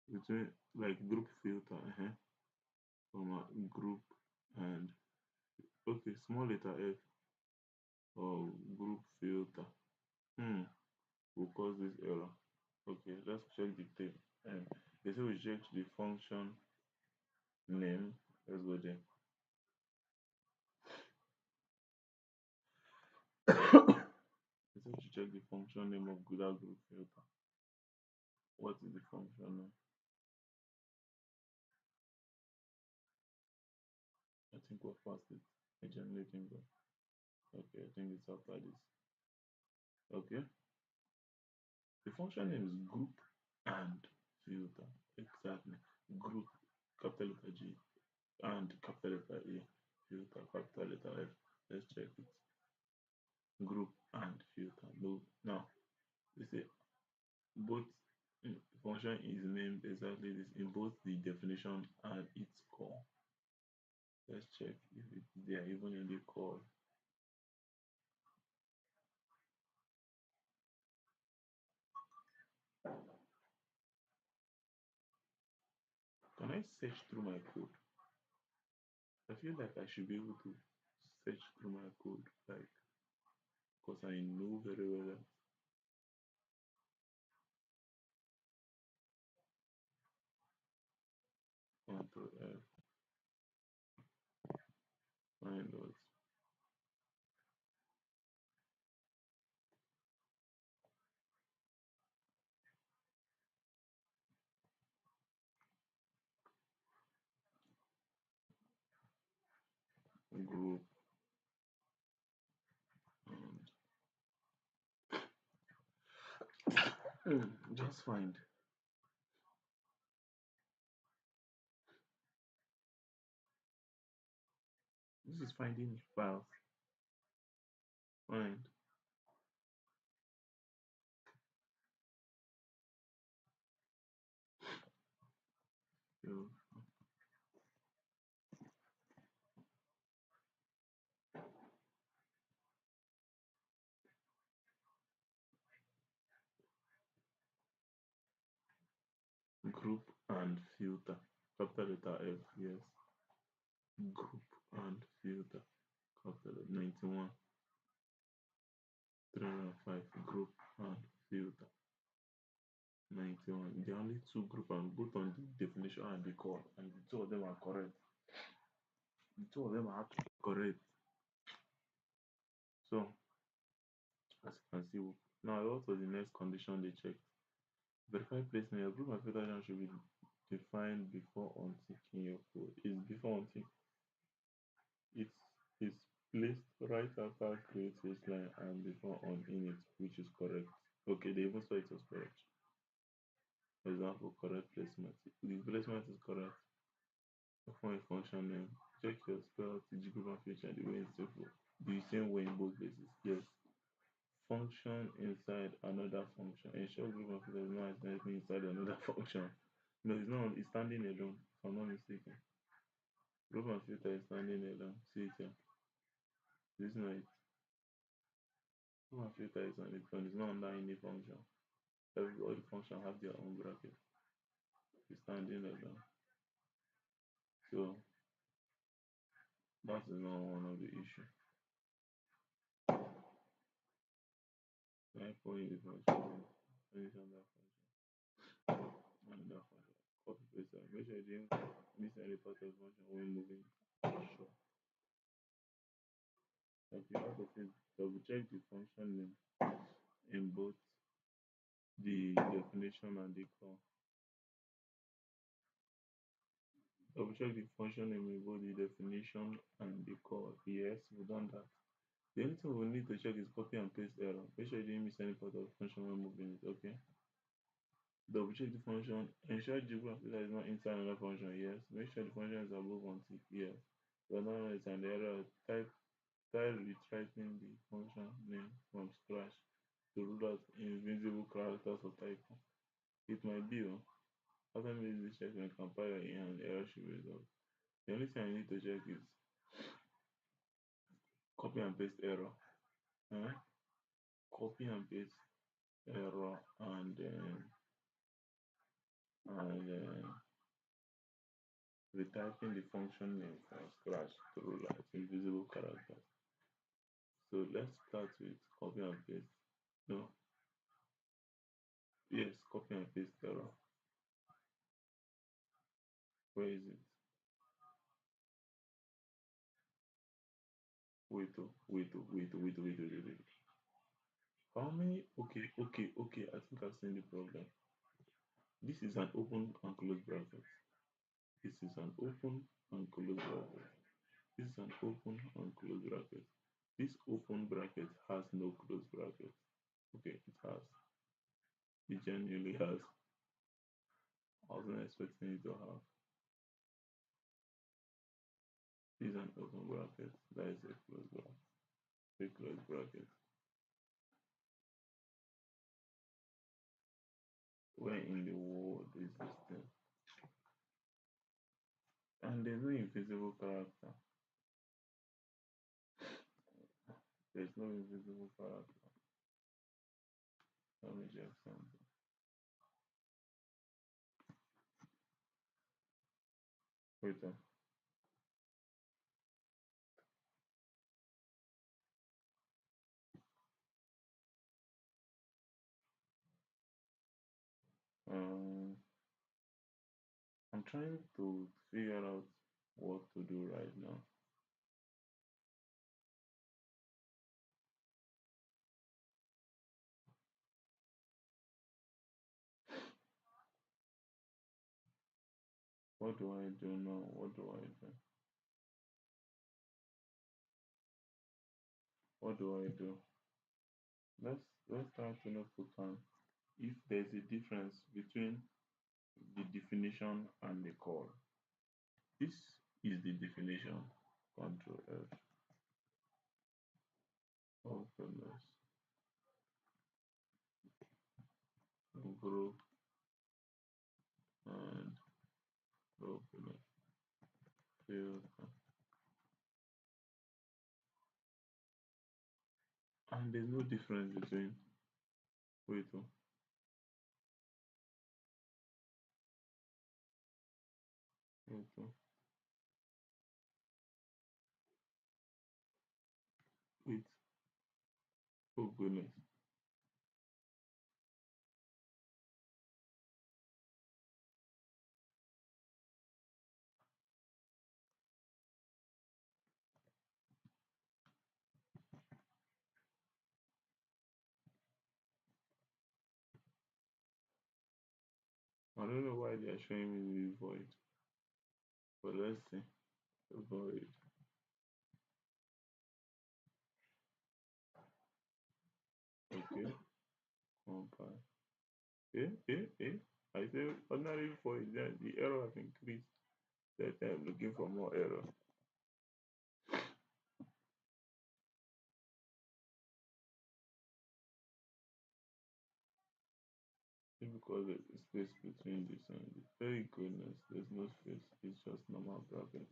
Speaker 1: between like group filter, comma group and okay, small letter F or group filter. Hmm, will cause this error. Okay, let's check the tape. They say we check the function name. Let's go there. They say we should check the function name of that group filter. What is the function name? I think we're past it. I generally think so. Okay, I think it's after this. Okay, the function name is group and filter. exactly. Group, capital letter G and capital letter A, filter, capital letter F. Let's check it. Group and filter. No, now they say both function is named exactly this in both the definition and its call. Let's check if it's there even in the call. Can I search through my code? I feel like I should be able to search through my code, like, because I know very well that Control F, find out group and just find. This is finding files. Find. So, group and filter. Capital letter F, yes. Group and filter. Capital letter 91. 305. Group and filter. 91. There are only two group and both on the definition and the call, and the two of them are correct. The two of them are actually correct. So, as you can see, now what was the next condition they checked? Verify placement. Your group and filtration should be defined before unticking your code. Is before untick. It's is placed right after create baseline and before on init, which is correct. Okay, they even saw it was correct. For example, correct placement. The placement is correct. Perform a function name. Check your spell to group and feature the way it's simple. The same way in both cases. Yes. Function inside another function. Ensure group and filter is not accidentally inside another function. No, it's not. It's standing alone. If I'm not mistaken. Group and filter is standing alone. See it here. This is not it. Group and filter is on its own. It's not under any function. All the functions have their own bracket. It's standing alone. So that is not one of the issues. I call in the function. Finish on that function. And that function. Copy paste that. Make sure you didn't miss any part of the function when moving. Sure. Like you have to double check the function name in both the definition and the call. Double check the function name in both the definition and the call. Yes, we've done that. The only thing we need to check is copy and paste error. Make sure you didn't miss any part of the function when moving it, okay? Double check the function. Ensure geography is not inside another function, yes. Make sure the function is above on tick, yes. But now it's an error. Try rewriting the function name from scratch to rule out invisible characters or typo. It might be, after making this check and compile and error should be resolved. The only thing I need to check is copy and paste error. Huh? Copy and paste error and retyping the function name from scratch to rule out invisible characters. So let's start with copy and paste. No, yes, copy and paste error. Where is it? Wait. How many? Okay. I think I've seen the problem. This is an open and closed bracket. This is an open and closed bracket. This is an open and closed bracket. This open bracket has no closed bracket. Okay, it has. It genuinely has. I wasn't expecting it to have. This is an open bracket. That is a closed bracket. A closed bracket. Where in the world is this thing? And there's no invisible character. There's no invisible character. Let me check something. Wait. Um, I'm trying to figure out what to do right now. What do I do now? What do I do? What do I do? Let's try to look for if there's a difference between the definition and the call. This is the definition. Control F. Oh goodness. Group and oh goodness. Field. And there's no difference between wait wait wait. Oh goodness. I don't know why they are showing me the void. But let's see. Void. Okay. Compile. I say ordinary void. Then the error has increased. That I'm looking for more error. It's because there's a space between this and this. Very goodness, there's no space. It's just normal bracket.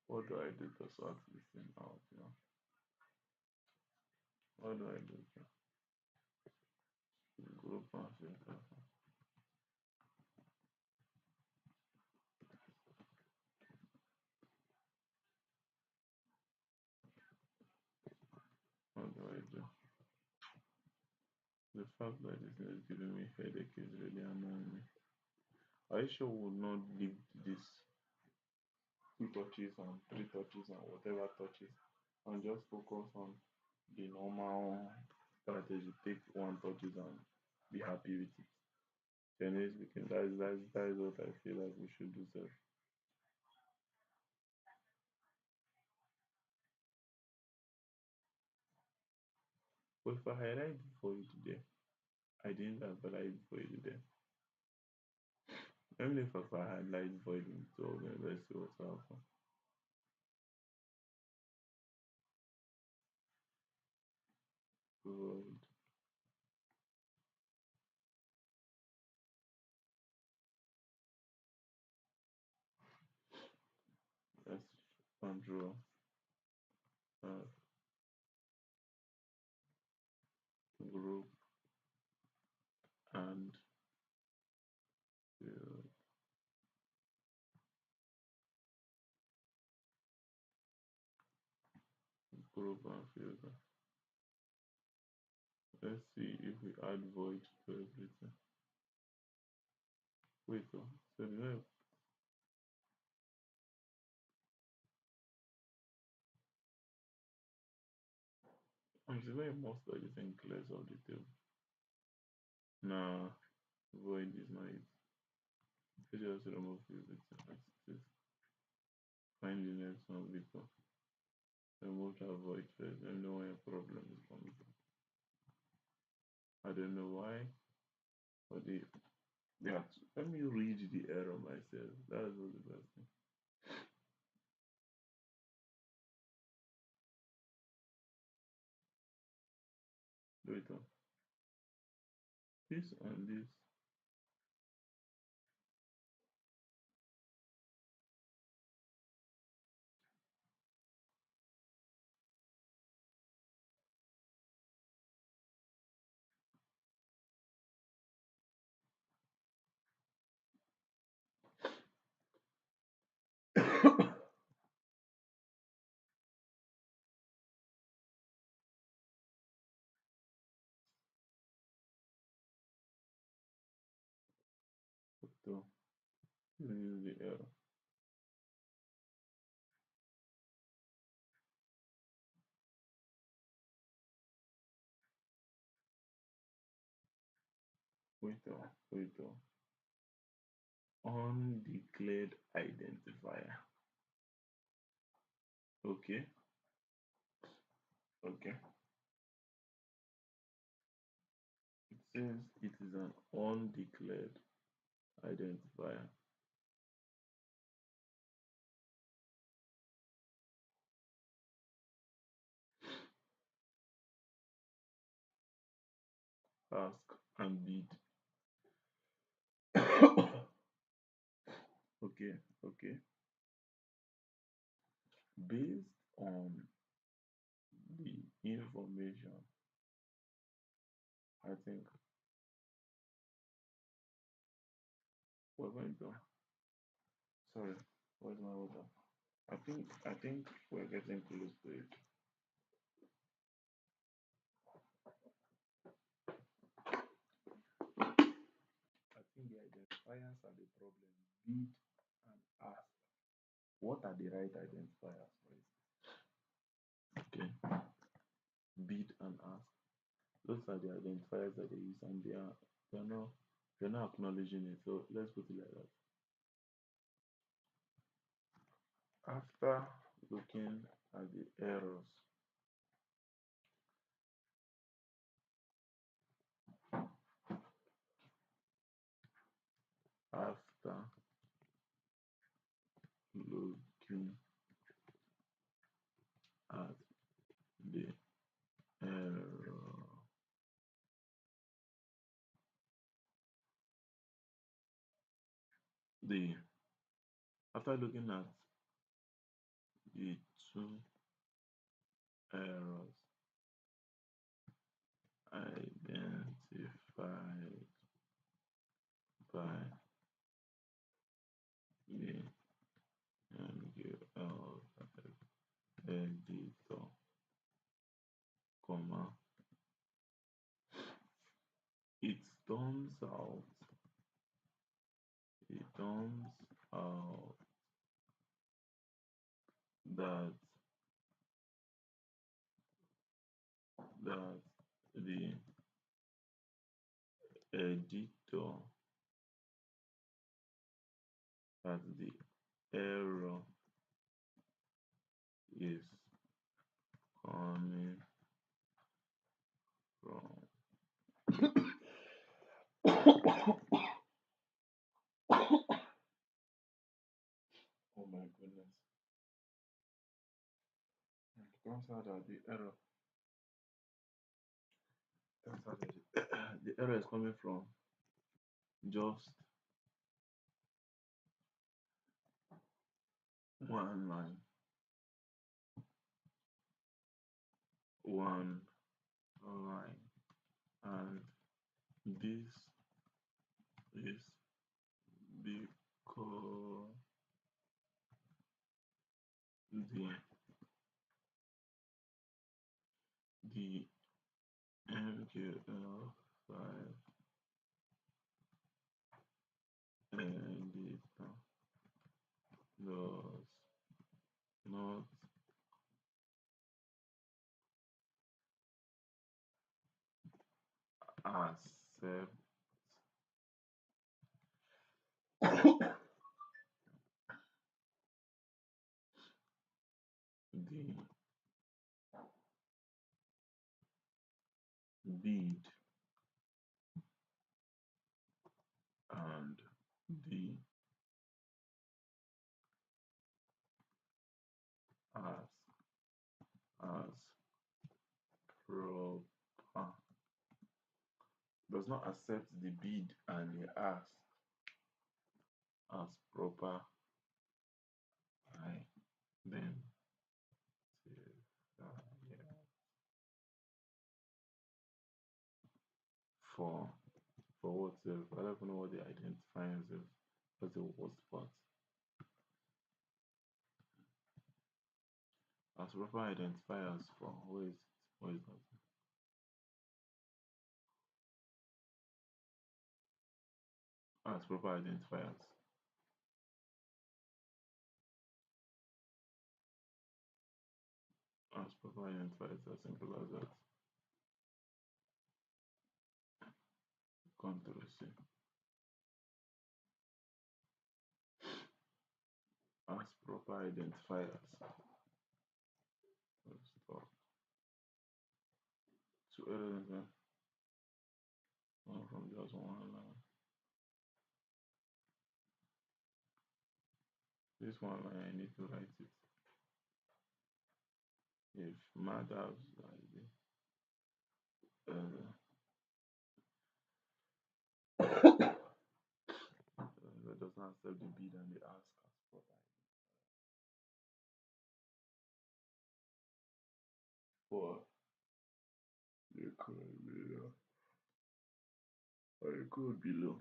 Speaker 1: What do I do to sort this thing out? What do I do to group and filter? What do I do? The fact that this thing is giving me headache is really annoying me. I sure would not leave this two touches and three touches and whatever touches and just focus on the normal strategy. Take one touches and be happy with it. Generally speaking, that is what I feel like we should do. So, but if I highlight before you today, I didn't highlight before you today. Even if I highlight void in two of them, let's see what's happening. Void. Let's control group and field. Group and field. Let's see if we add void to everything. Wait, so the name, I'm saying most of the thing clears of the table. Nah, void is not it. I just remove everything as it is. Find the next one before. Remove that void first. Let me know where your problem is coming from. I don't know why, but yeah. Let me read the error myself. That was the best thing. Wait on this and this. So let me use the error. Wait on. Undeclared identifier. Okay, okay. It says it is an undeclared identifier. Ask and bid. Okay, okay. Based on the information, I think we're going to. Sorry, where's my water? I think we're getting close to it. I think the identifiers are the problem. Bid and ask. What are the right identifiers for it? Okay. Bid and ask. Those are the identifiers that they use, and they're not acknowledging it. So let's put it like that. After looking at the errors, after looking at the error, the after looking at the two errors identified by the MQL5 editor, comma, it turns out it turns out that that the editor that the error is coming from. Oh my goodness. It turns out that the error is coming from just one line, one line, and this is because the MQL5 editor does not accept the bid the as as proper, does not accept the bid and the ask as proper, I then for what self? I don't even know what they identify as self. That's the worst part. As proper identifiers for where is it? Where is that? As proper identifiers. As proper identifiers, as simple as that. Control C. As proper identifiers. Let's stop. Two elements one from just one line. This one line I need to write it. If matters like that does not accept the bid and the ask as proper. For the code below. Or the code below.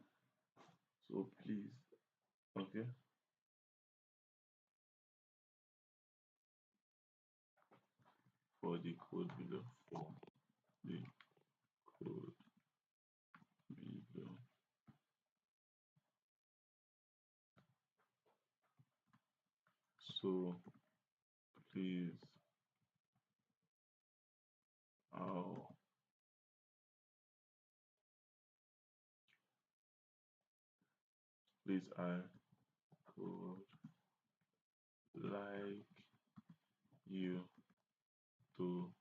Speaker 1: So please, okay. For the code below. For the code below. So please, how please I would like you to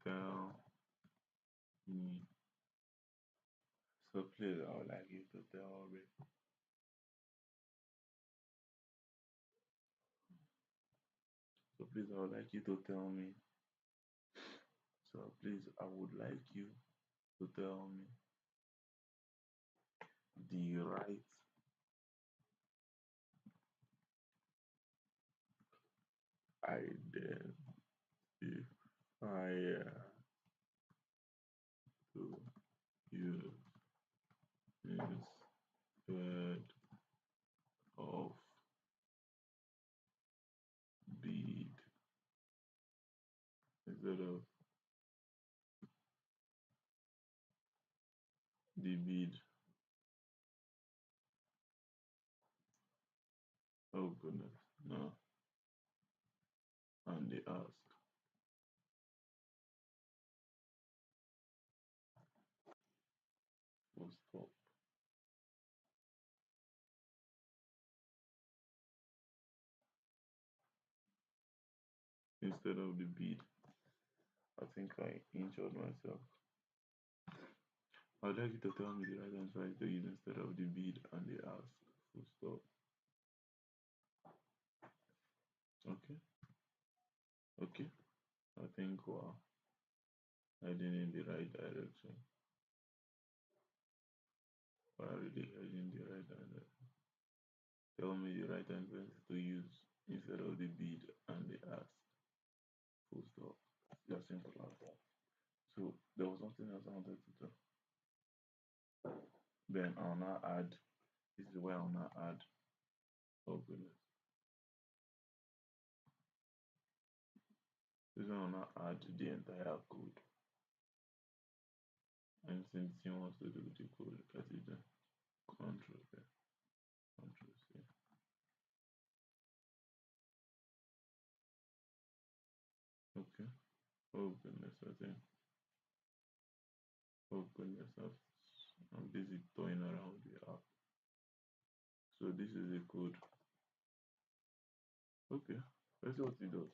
Speaker 1: tell me. So please I would like you to tell me. So please I would like you to tell me. So please I would like you to tell me the right identifier to use instead of bid, instead of the bid. Oh goodness, no. And the ask. Full stop. Instead of the bid. I think I injured myself. I'd like you to tell me the right answer to use instead of the bid and the ask. Full stop. Okay. Okay. I think we're heading in the right direction. We're really heading in the right direction. Tell me the right answer to use instead of the bid and the ask. Full stop. Just simple as that. So there was something else I wanted to do. Then I'll now add. This is where I'll now add. Oh goodness. This one will now add the entire code. Anything the team wants to do with the code, let it do. Control there. Control C. Okay. Oh goodness, I think. Oh goodness, I'm busy toying around with the app. So this is the code. Okay. Let's see what it does.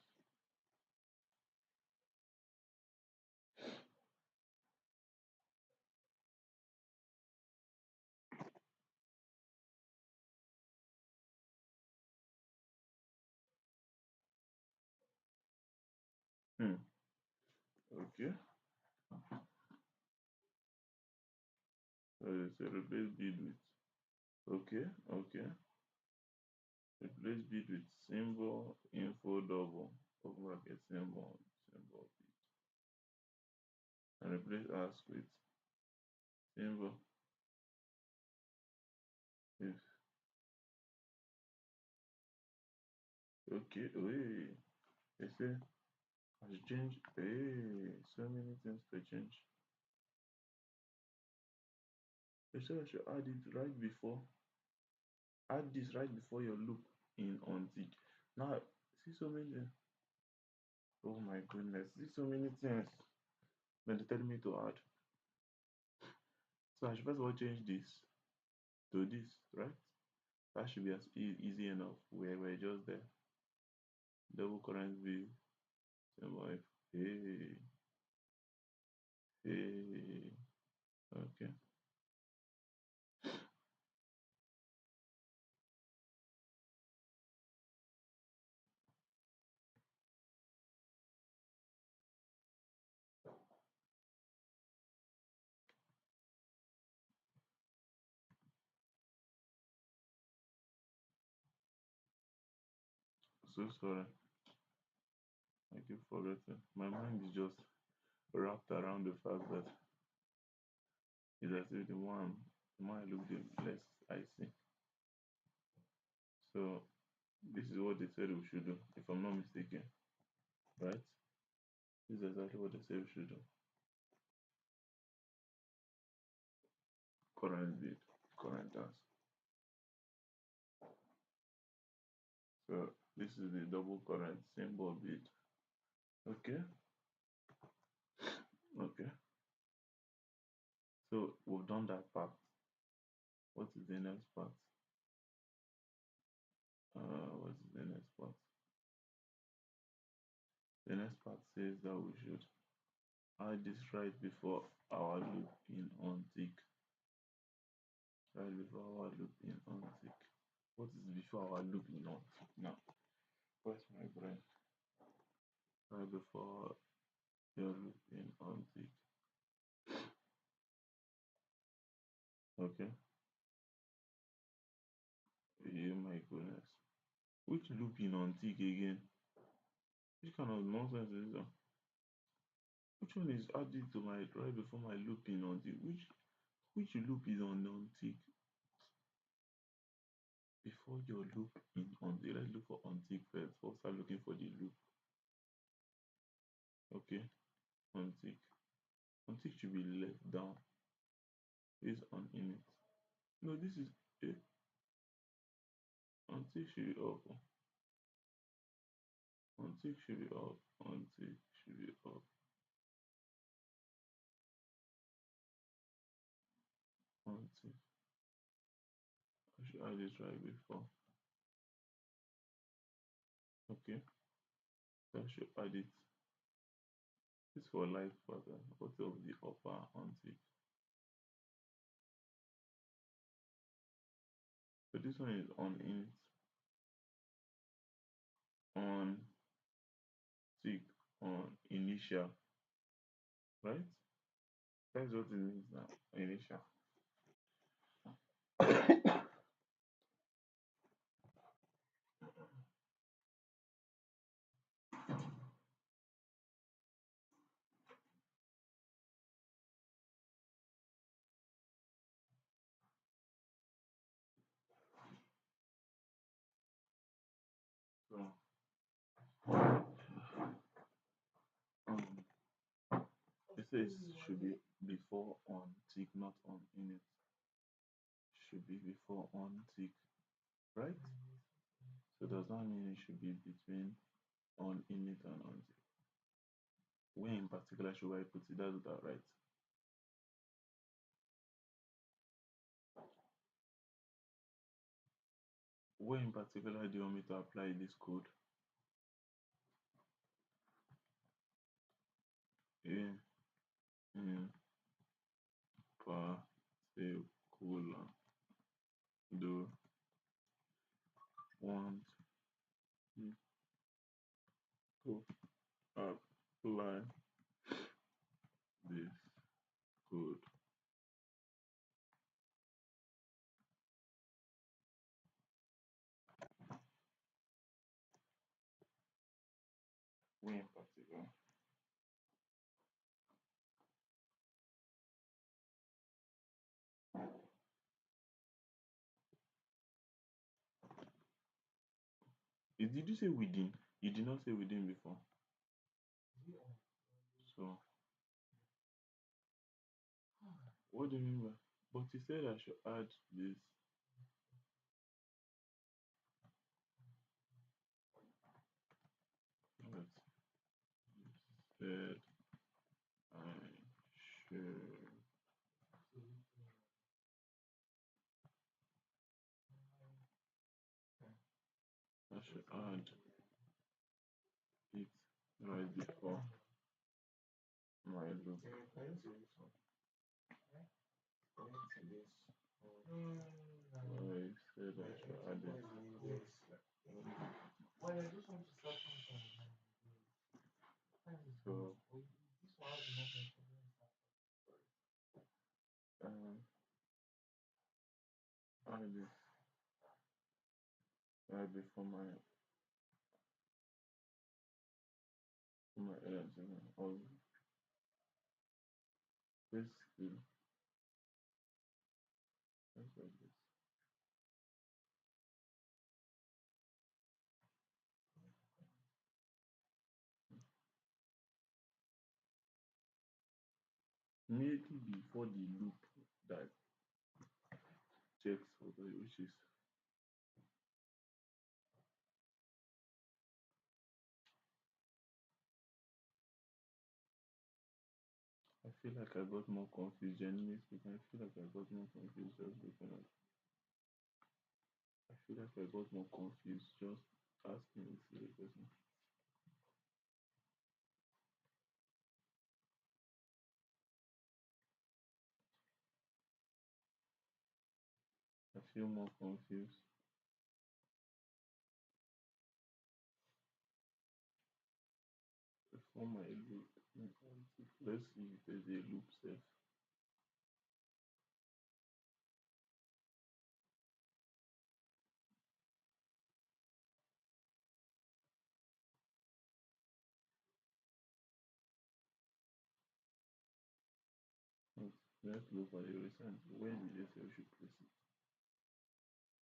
Speaker 1: Okay. So replace bid with. Okay. Okay. Replace bid with symbol info double open bracket symbol bid and replace ask with symbol if. Okay. Hey, they say I should change. Hey, so many things to change. They say I should add it right before. Add this right before your loop in on tick. Now see so many. Oh my goodness, see so many things. Then they tell me to add. So I should first of all change this to this, right? That should be as easy enough. We're just there. Double current V symbol F. Hey, hey. Okay. So sorry. I keep forgetting. My mind is just wrapped around the fact that it's as if the more I look, the less I see. So this is what they said we should do, if I'm not mistaken, right? This is exactly what they said we should do. Current bid, current task. So this is the double current symbol bid. Okay, okay. So we've done that part. What is the next part? What is the next part? The next part says that we should add this right before our loop in on tick. Right before our loop in on tick. What is before our loop in on tick now? Where's my brain? Right before your loop in on tick. Okay. Yeah, my goodness. Which loop in on tick again? Which kind of nonsense is this? Which one is added to my right before my loop in on tick? Which loop is on tick before your loop in on tick? Let's look for on tick first. First, start looking for the loop. Okay, on tick. On tick should be left down. Is on init. No, this is a on tick should be up. On tick should be up. On tick should be up. On tick. I should add this right before. Okay, so I should add it. This for life pattern. What of the upper on tick? So this one is on init. On tick on initial, right? That's what it means now. Initial. So um, it says should be before on tick, not on init. Should be before on tick, right? So does that mean it should be between on init and on tick? Where in particular should I put it? That's that right? Where in particular do you want me to apply this code? Yeah, in particular do want me to apply Did you say within? You did not say within before. So what do you mean by? But you said I should add this. What you said I should I should add it right before my loop. I said I should add it. So um add this right before my energy or basically just like this. Immediately before the loop that checks for the which is I feel like I got more confused. Genuinely speaking, I feel like I got more confused just looking at. I feel like I got more confused just asking this silly question. I feel more confused. Before my loop, let's see if there's a loop set. Let's look at the recent. When did they say we should place it?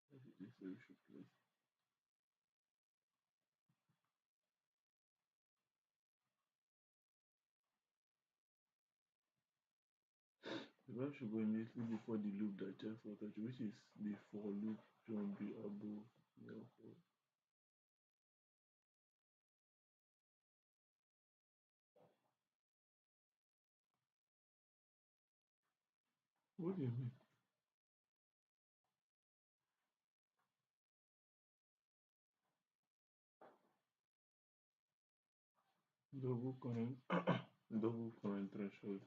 Speaker 1: When did they say we should place it? The verb should go immediately before the loop that checks for touch, which is the for loop should be above. Therefore, what do you mean? Double current, double current threshold.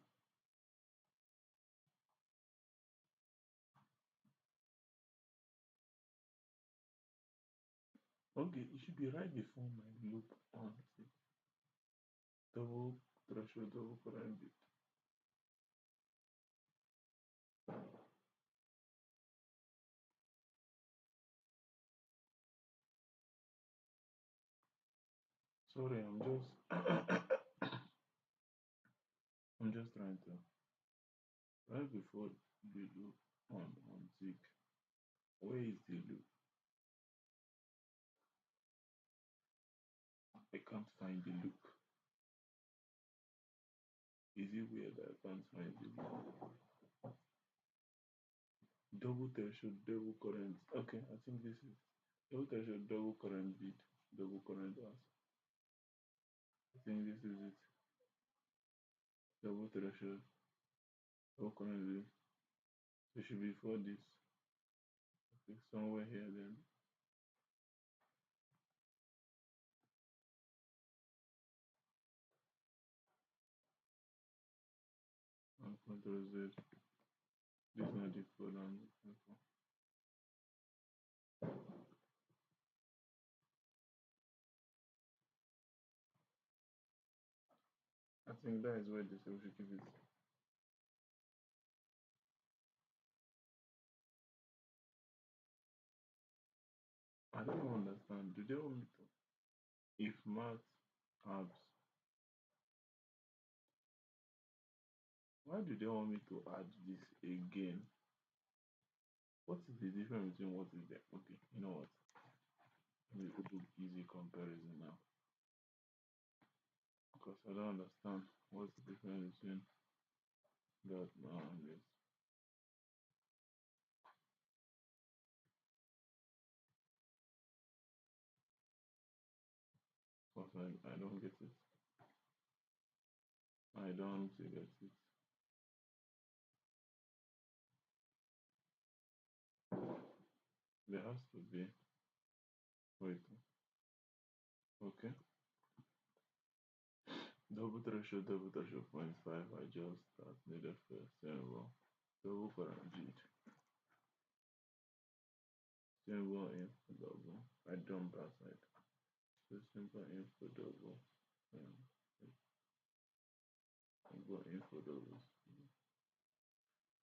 Speaker 1: Okay, it should be right before my loop on. Double threshold, double current bit. Sorry, I'm just I'm just trying to right before the loop on tick. Where is the loop? I can't find the loop. Is it weird that I can't find the loop? Double threshold, double current. Okay, I think this is double threshold, double current bit, double current as. I think this is it. Double threshold, double current bit. It should be for this. Okay, somewhere here then. And control Z. This is not the code I'm looking for. I think that is where they say we should keep it. I don't understand. Do they want me to? If math apps, why do they want me to add this again? What is the difference between what is there? Okay, you know what? Let me open easy comparison now because I don't understand what's the difference between that now and this. Because I don't get it. I don't get it. There has to be. Wait. Okay. Double threshold 0.5. I just needed first. Symbol. Double guaranteed. Symbol info double. I dump outside. So simple info double. Um, symbol info double.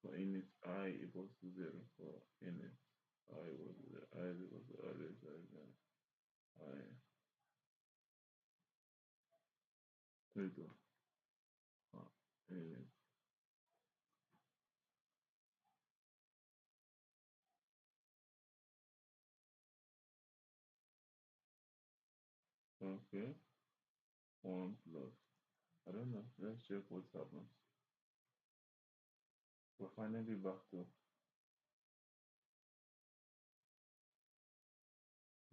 Speaker 1: For init I equals to 0 for init. I was I is equals to always I wait init. Okay. 1 plus. I don't know. Let's check what happens. We're finally back to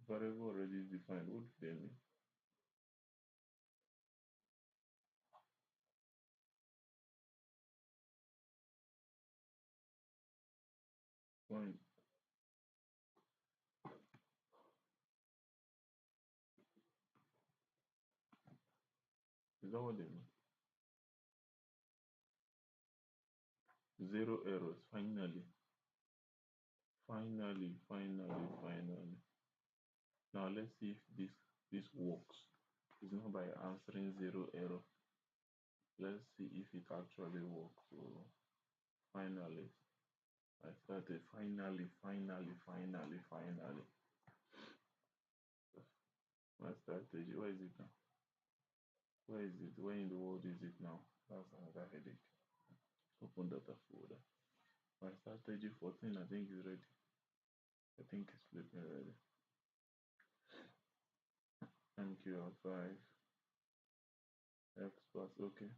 Speaker 1: variable already defined. What do they mean? Point. Is that what they mean? Zero errors. Finally. Finally. Now let's see if this works. It's not by answering zero error. Let's see if it actually works. So finally, I started. Finally. My strategy. Where is it now? Where is it? Where in the world is it now? That's another headache. Open data folder. My strategy 14, I think is ready. I think it's flipping ready. MQL5 experts. Okay.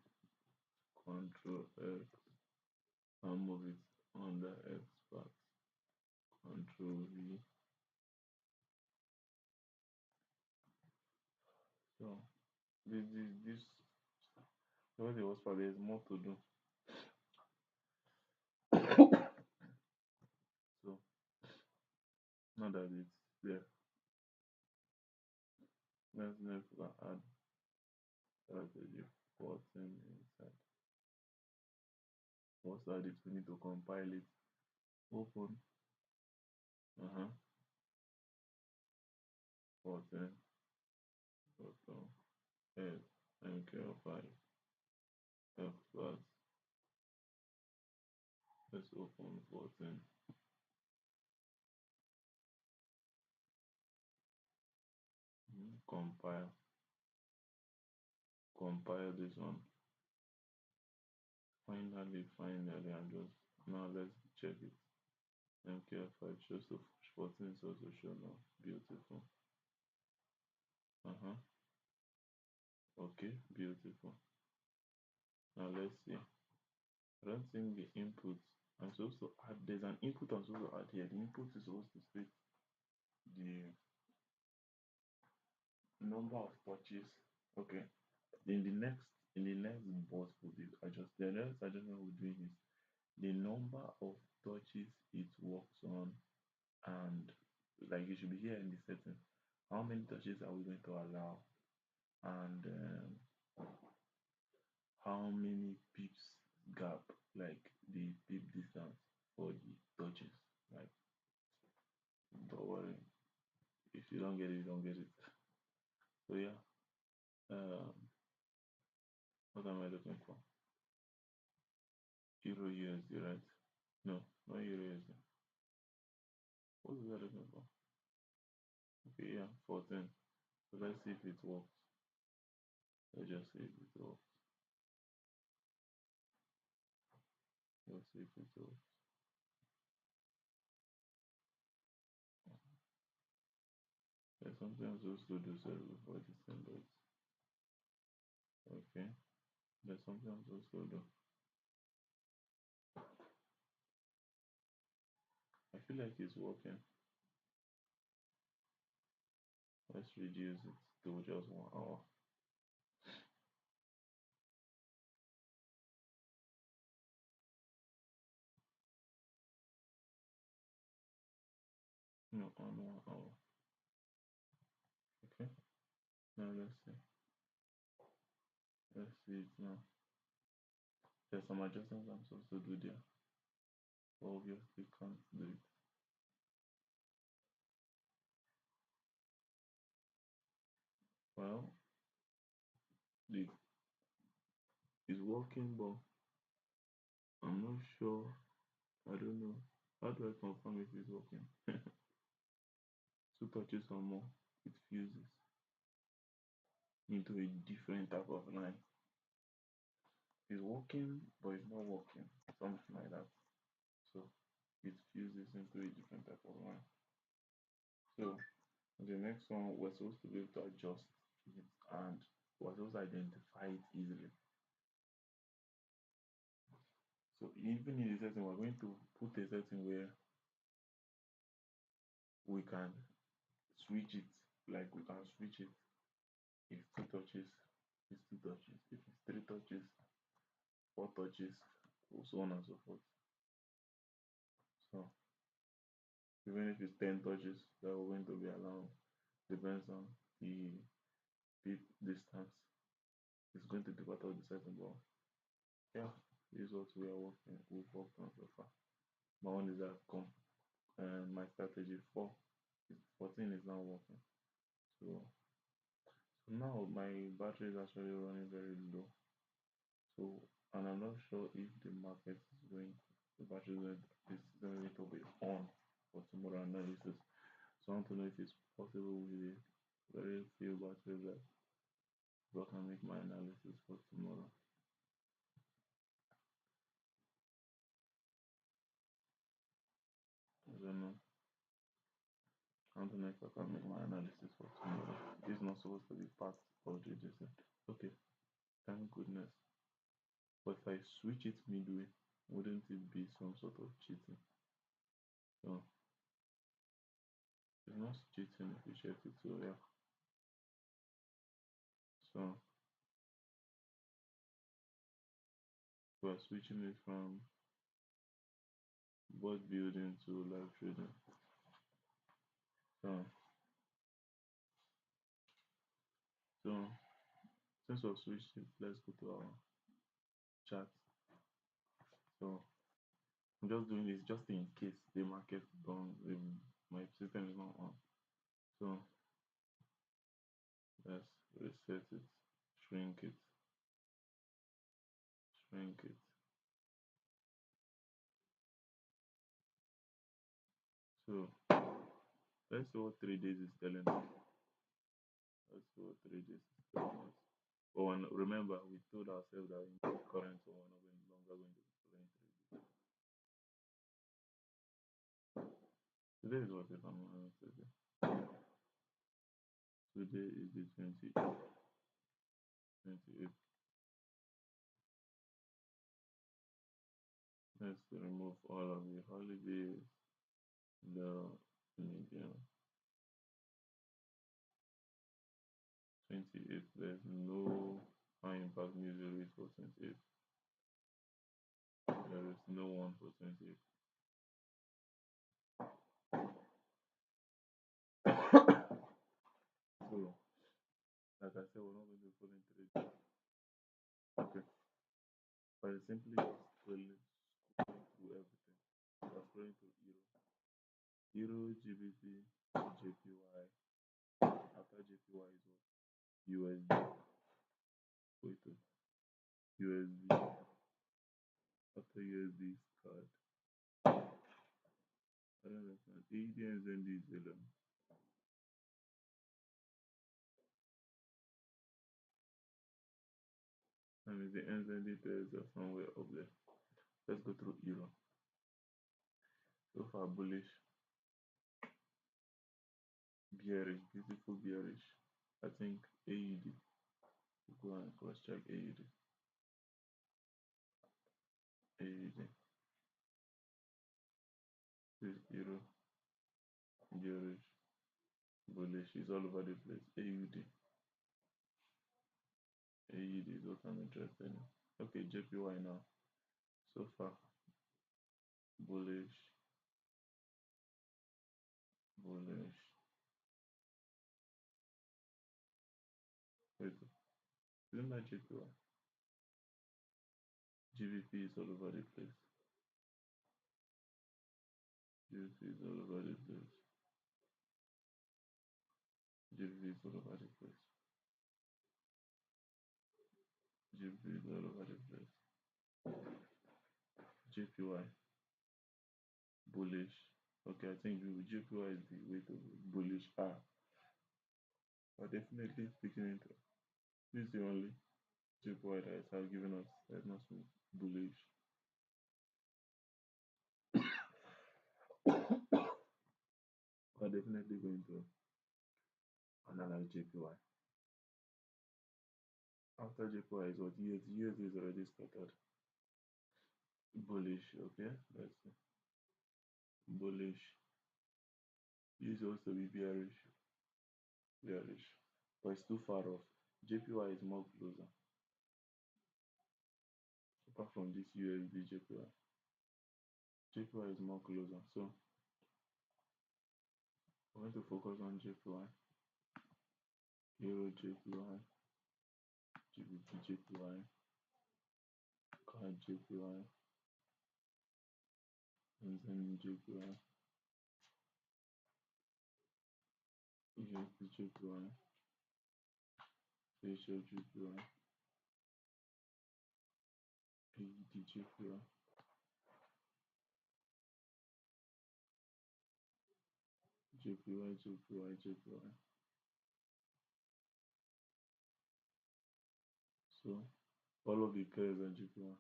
Speaker 1: Control X. I'll move it under experts. Control V. So this the way the was probably there's more to do. So now that it's there, let's never add strategy 14 inside. What's add it? We need to compile it. Open. Uh-huh. 14. Bottom. Head. MQL5. Experts. Let's open 14. Compile. Compile this one. Finally, I'm just now let's check it. MQL5 shows to 14 is also shown now. Beautiful. Uh-huh. Okay, beautiful. Now let's see. I don't think the input. I'm supposed to add. There's an input I'm supposed to add here. The input is supposed to state the number of touches. Okay. In the next bot will be adjust. The next adjustment we're doing is the number of touches it works on, and like it should be here in the setting. How many touches are we going to allow, and how many pips gap, like the pip distance for the touches. Like, don't worry. If you don't get it, you don't get it. So yeah. Um, what am I looking for? Euro USD, right? No, not Euro USD. What was I looking for? Okay, yeah, 14. So let's see if it works. Let's just see if it works. Let's see if it works. Let's something I'm supposed to do sorry before this thing loads. Okay. There's something I'm supposed to do. I feel like it's working. Let's reduce it to just 1 hour. No, on 1 hour. Okay. Now let's see. Let's see it now. There's some adjustments I'm supposed to do there. Obviously can't do it. Well, the it's working, but I'm not sure. I don't know. How do I confirm if it's working? Two touches or more, it fuses into a different type of line. It's working, but it's not working. Something like that. So it fuses into a different type of line. So the next one, we're supposed to be able to adjust it and we're supposed to identify it easily. So even in the setting, we're going to put a setting where we can switch it, like we can switch it. If two touches, it's two touches. If it's three touches, four touches, so on and so forth. So even if it's 10 touches, that we're going to be allowed depends on the bit distance. It's going to be part of the setting, but yeah, this is what we've worked on so far. My one is that and my strategy 14 is not working. So now my battery is actually running very low. So and I'm not sure if the market is going the battery is going to be on for tomorrow analysis. So I want to know if it's possible with a very few batteries that I can make my analysis for tomorrow. I don't know. I want to know if I can make my analysis for tomorrow. This is not supposed to be part of the decision. Okay, thank goodness. But if I switch it midway, wouldn't it be some sort of cheating? So it's not cheating if you check it. So yeah. So we're switching it from bot building to live trading. So so since we've switched it, let's go to our chat. So I'm just doing this just in case the market don't my system is not on. So let's reset it, shrink it, shrink it. So let's see what 3 days is telling us. Let's see what 3 days is telling us. Oh, and remember, we told ourselves that in the current one, we're no longer going to be following 3 days. Today is what if I'm on today? Today is the 28th. 28th. Let's remove all of the holidays, the medium. 28th, there's no high impact news release for 28th. There is no one for 28th. So, like I said, we're not going to be following 3 days. Okay. But it's simply just scrolling through everything. We're scrolling through Euro, GBP, JPY. After JPY is what? USD. Wait, USD. After USD is card. I don't understand. ADNZD is alone. I mean, the NZD pairs are somewhere up there. Let's go through Euro. So far bullish. bearish, beautiful bearish. I think AUD. Go and cross check AUD. AUD. This euro bearish, bullish. It's all over the place. AUD. AUD is what I'm interested in. Okay, JPY now. So far, bullish, bullish. Wait, isn't that JPY? GBP is all over the place. GBP is all over the place. GBP is all over the place. GBP is all over the place. JPY, bullish. Okay, I think JPY is the way to bullish. But definitely picking it up. This is the only JPY that has given us that must be bullish. We're definitely going to analyze JPY. After JPY is what USD is already scattered. Bullish, okay, let's see. Bullish. This also be bearish. Bearish. But it's too far off. JPY is more closer. Apart from this USD JPY. JPY is more closer. So I'm going to focus on JPY. Euro JPY. GBP JPY. CAD JPY. And then JPY. USD JPY. Asia JPY. AED JPY. JPY, JPY, JPY. So all of the pairs are JPY.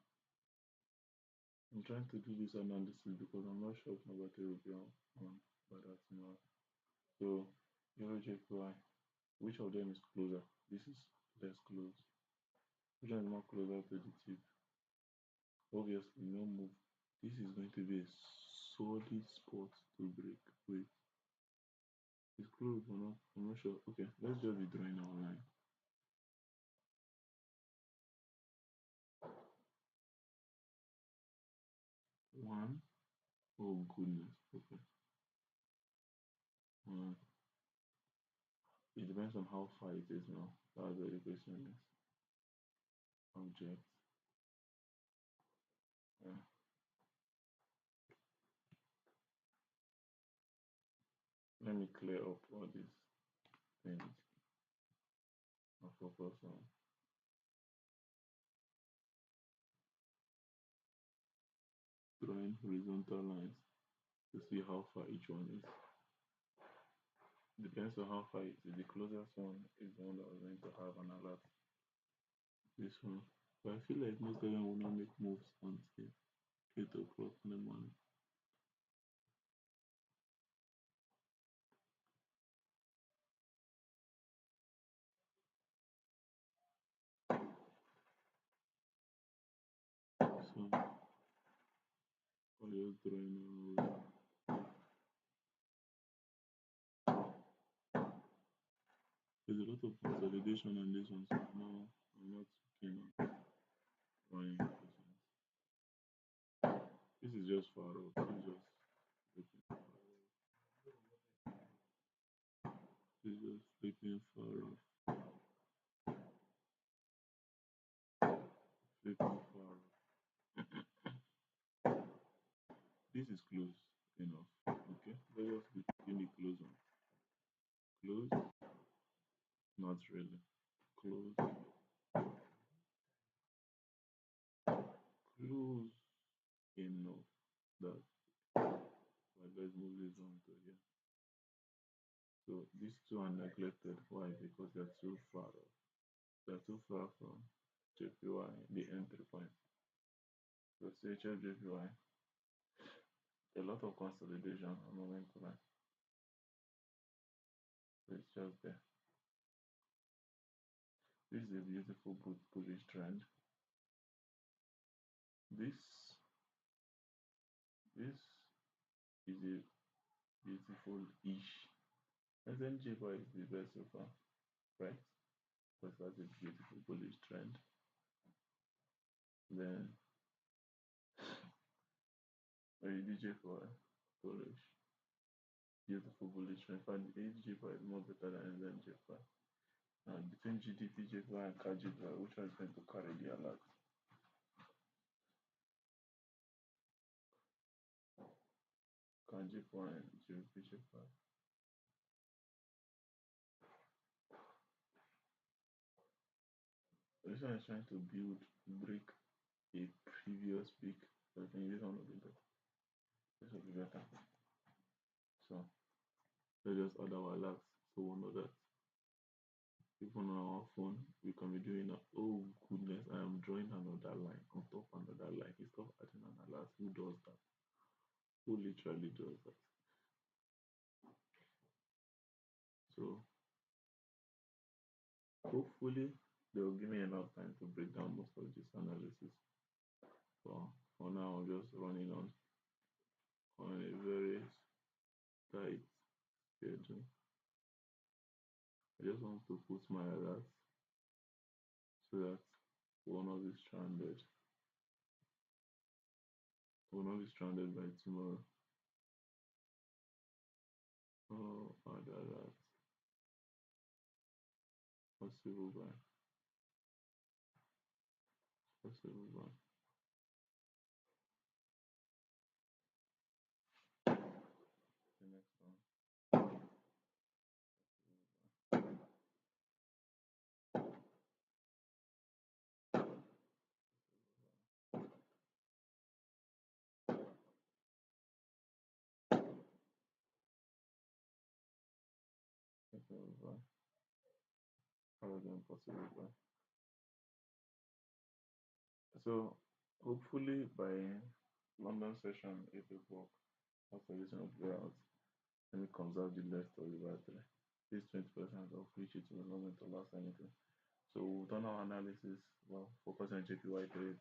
Speaker 1: I'm trying to do this analysis because I'm not sure if my battery will be on by that tomorrow. So Euro JPY, which of them is closer? This is less close. Which one is more closer to the tip? Obviously, no move. This is going to be a solid spot to break. Wait, it's close or not? I'm not sure. Okay, let's just be drawing our line. One. Oh goodness. Okay. It depends on how far it is now. That's where the question is. Object. Yeah. Let me clear up all these things. I'll focus on drawing horizontal lines to see how far each one is. Depends on how far it is. The closest one is the one that we're going to have an alert. This one. But I feel like most of them will not make moves until 8 o'clock in the morning. So I'll just drawing there's a lot of consolidation on this one, so I'm not keen on drawing this one. This is just far off. This is just flipping far off. Flipping far off. This is close enough. Okay, let us be taking the close one. Close, not really. Close, close enough that well, let's move this on to here. So these two are neglected. Why? Because they're too far off. They're too far from JPY, the entry point. So CHF JPY, a lot of consolidation on momentum line. So it's just there. This is a beautiful bullish trend. This is a beautiful-ish. SMJ bar is the best so far, right? Because that's a beautiful bullish trend. Then ADJ for bullish, beautiful bullish trend. In fact, the ADJ bar is more better than SMJ bar. And between GDP bar and KG bar, which one is going to carry the alert? KG bar and GDP bar. This one is trying to break a previous peak. So I think this one will be better. This will be better. So let's just order our alerts so we'll know that even on our phone we can be doing that. Oh goodness, I am drawing another line on top of another line. Instead of adding an alert, who does that? Who literally does that? So hopefully they'll give me enough time to break down most of this analysis. For now, I'm just running on a very tight schedule. I just want to put my alerts so that we'll not be stranded. We'll not be stranded by tomorrow. Oh, add alert. Possible by. Possible by. The next one. Possible by. Other than possible by. So hopefully by London session 8 o'clock, after this one will be out, let me conserve the left of the battery. This 20% of which it will not going to last anything. So we've done our analysis, well, focus on JPY trades.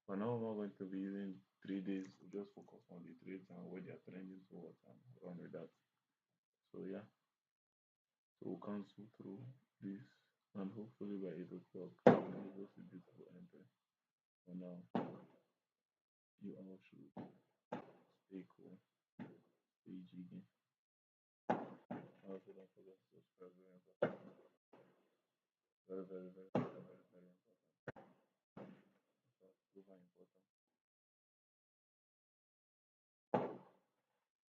Speaker 1: But now we're not going to be using 3 days, we just focus on the trades and where they are trending towards and run with that. So yeah. So we'll cancel through this and hopefully by 8 o'clock we'll be able to beautiful entry. For now, you all should stay cool, stay jigging. Also don't forget to subscribe, very important. Very, very, very, very, very, very important.